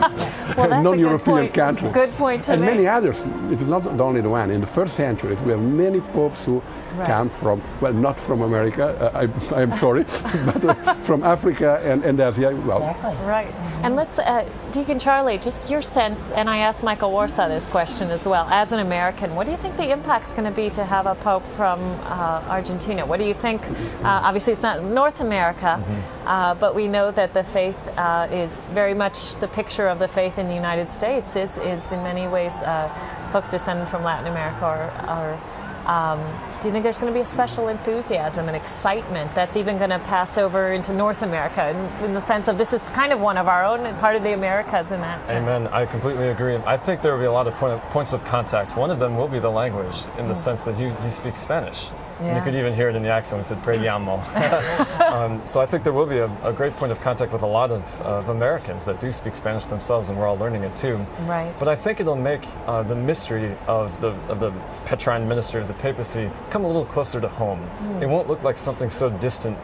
well, a non-European country. Good point to and make. many others. It is not the only one. In the first centuries, we have many popes who come from, well, not from America, I'm sorry, but from Africa and Asia. Well, Exactly. Right. And let's, Deacon Charlie, just your sense, and I asked Michael Warsaw this question as well, as an American, what do you think the impact's going to be to have a pope from Argentina? What do you think? Obviously, it's not North America, but we know that the faith is very much the picture of the faith in the United States is in many ways folks descended from Latin America do you think there's going to be a special enthusiasm and excitement that's even going to pass over into North America in the sense of this is kind of one of our own and part of the Americas in that sense? Amen. I completely agree. I think there will be a lot of points of contact. One of them will be the language in the sense that he speaks Spanish. Yeah. You could even hear it in the accent. We said "prediamo." So I think there will be a great point of contact with a lot of Americans that do speak Spanish themselves, and we're all learning it too. Right. But I think it'll make the mystery of the Petrine ministry of the papacy come a little closer to home. It won't look like something so distant,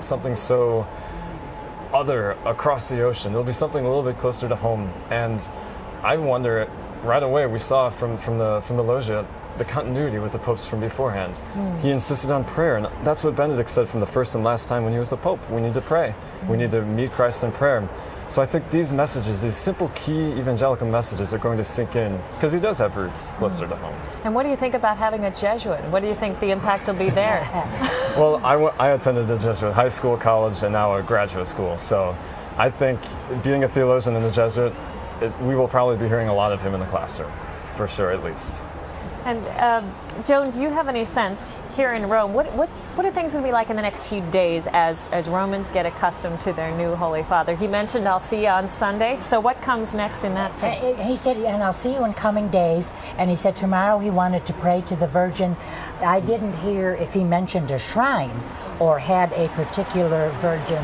something so other across the ocean. It'll be something a little bit closer to home. And I wonder, right away, we saw from the loggia the continuity with the popes from beforehand. He insisted on prayer, and that's what Benedict said from the first and last time when he was a pope. We need to pray. We need to meet Christ in prayer. So I think these messages, these simple key evangelical messages are going to sink in because he does have roots closer to home. And what do you think about having a Jesuit? What do you think the impact will be there? Well, I attended a Jesuit high school, college, and now a graduate school. So I think being a theologian and a Jesuit, we will probably be hearing a lot of him in the classroom, for sure, at least. And Joan, do you have any sense here in Rome, what are things going to be like in the next few days as Romans get accustomed to their new Holy Father? He mentioned, I'll see you on Sunday. So what comes next in that sense? He said, and I'll see you in coming days. And he said tomorrow he wanted to pray to the Virgin. I didn't hear if he mentioned a shrine or had a particular Virgin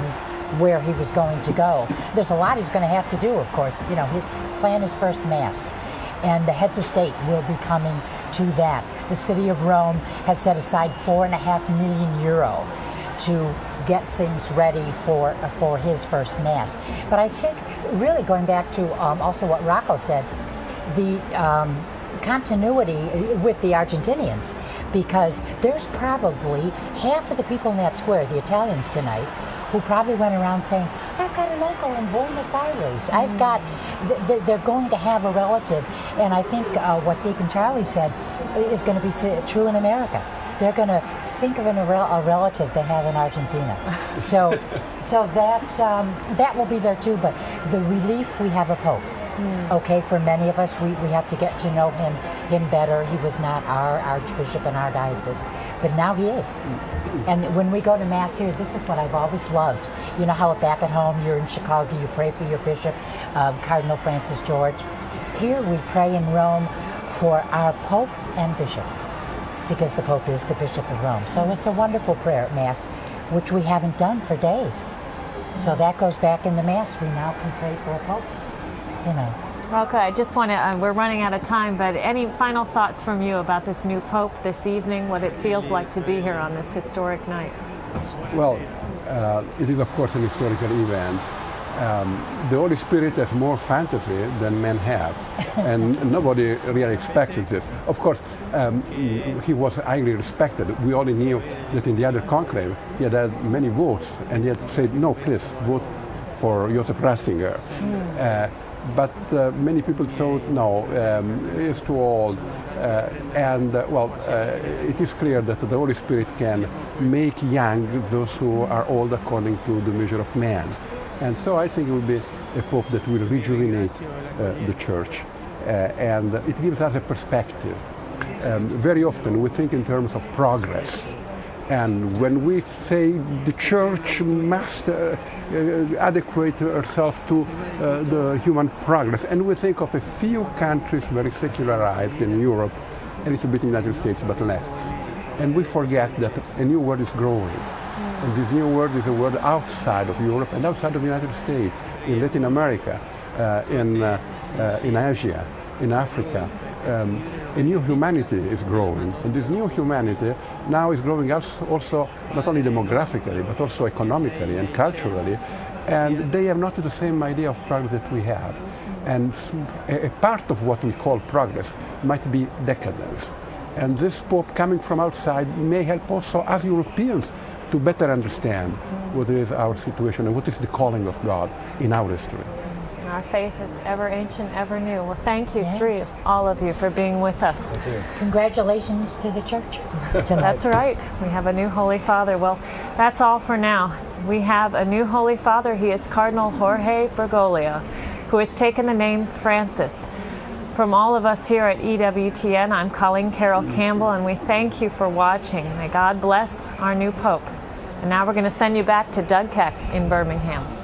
where he was going to go. There's a lot he's going to have to do, of course. You know, his plan is first Mass. And the heads of state will be coming to that. The city of Rome has set aside €4.5 million to get things ready for his first Mass. But I think, really going back to also what Rocco said, the continuity with the Argentinians, because there's probably half of the people in that square, the Italians tonight, who probably went around saying, I've got an uncle in Buenos Aires. I've got, they're going to have a relative. And I think what Deacon Charlie said is going to be true in America. They're going to think of a relative they have in Argentina. So that will be there too. But the relief, we have a Pope. Okay, for many of us, we have to get to know him better. He was not our Archbishop in our diocese, but now he is. And when we go to Mass here, this is what I've always loved. You know how back at home, you're in Chicago, you pray for your bishop, Cardinal Francis George. Here we pray in Rome for our Pope and Bishop, because the Pope is the Bishop of Rome. So it's a wonderful prayer at Mass, which we haven't done for days. So that goes back in the Mass. We now can pray for a Pope. You know. Okay, I just want to, we're running out of time, but any final thoughts from you about this new Pope this evening, what it feels like to be here on this historic night? Well, it is of course an historical event. The Holy Spirit has more fantasy than men have, and nobody really expected this. Of course, he was highly respected. We only knew that in the other conclave he had many votes, and he had said, no, please, vote for Joseph Ratzinger. But many people thought, no, he's too old. It is clear that the Holy Spirit can make young those who are old according to the measure of man. And so I think it will be a Pope that will rejuvenate the Church. And it gives us a perspective. Very often we think in terms of progress. And when we say the Church must adequate herself to the human progress, and we think of a few countries very secularized in Europe, a little bit in the United States, but less. And we forget that a new world is growing. And this new world is a world outside of Europe and outside of the United States, in Latin America, in Asia, in Africa. A new humanity is growing, and this new humanity now is growing also not only demographically, but also economically and culturally, and they have not the same idea of progress that we have. And a part of what we call progress might be decadence. And this Pope coming from outside may help also us Europeans to better understand what is our situation and what is the calling of God in our history. Our faith is ever ancient, ever new. Well, thank you, all of you, for being with us. Congratulations to the church tonight. That's right. We have a new Holy Father. Well, that's all for now. We have a new Holy Father. He is Cardinal Jorge Bergoglio, who has taken the name Francis. From all of us here at EWTN, I'm Colleen Carroll Campbell, and we thank you for watching. May God bless our new Pope. And now we're going to send you back to Doug Keck in Birmingham.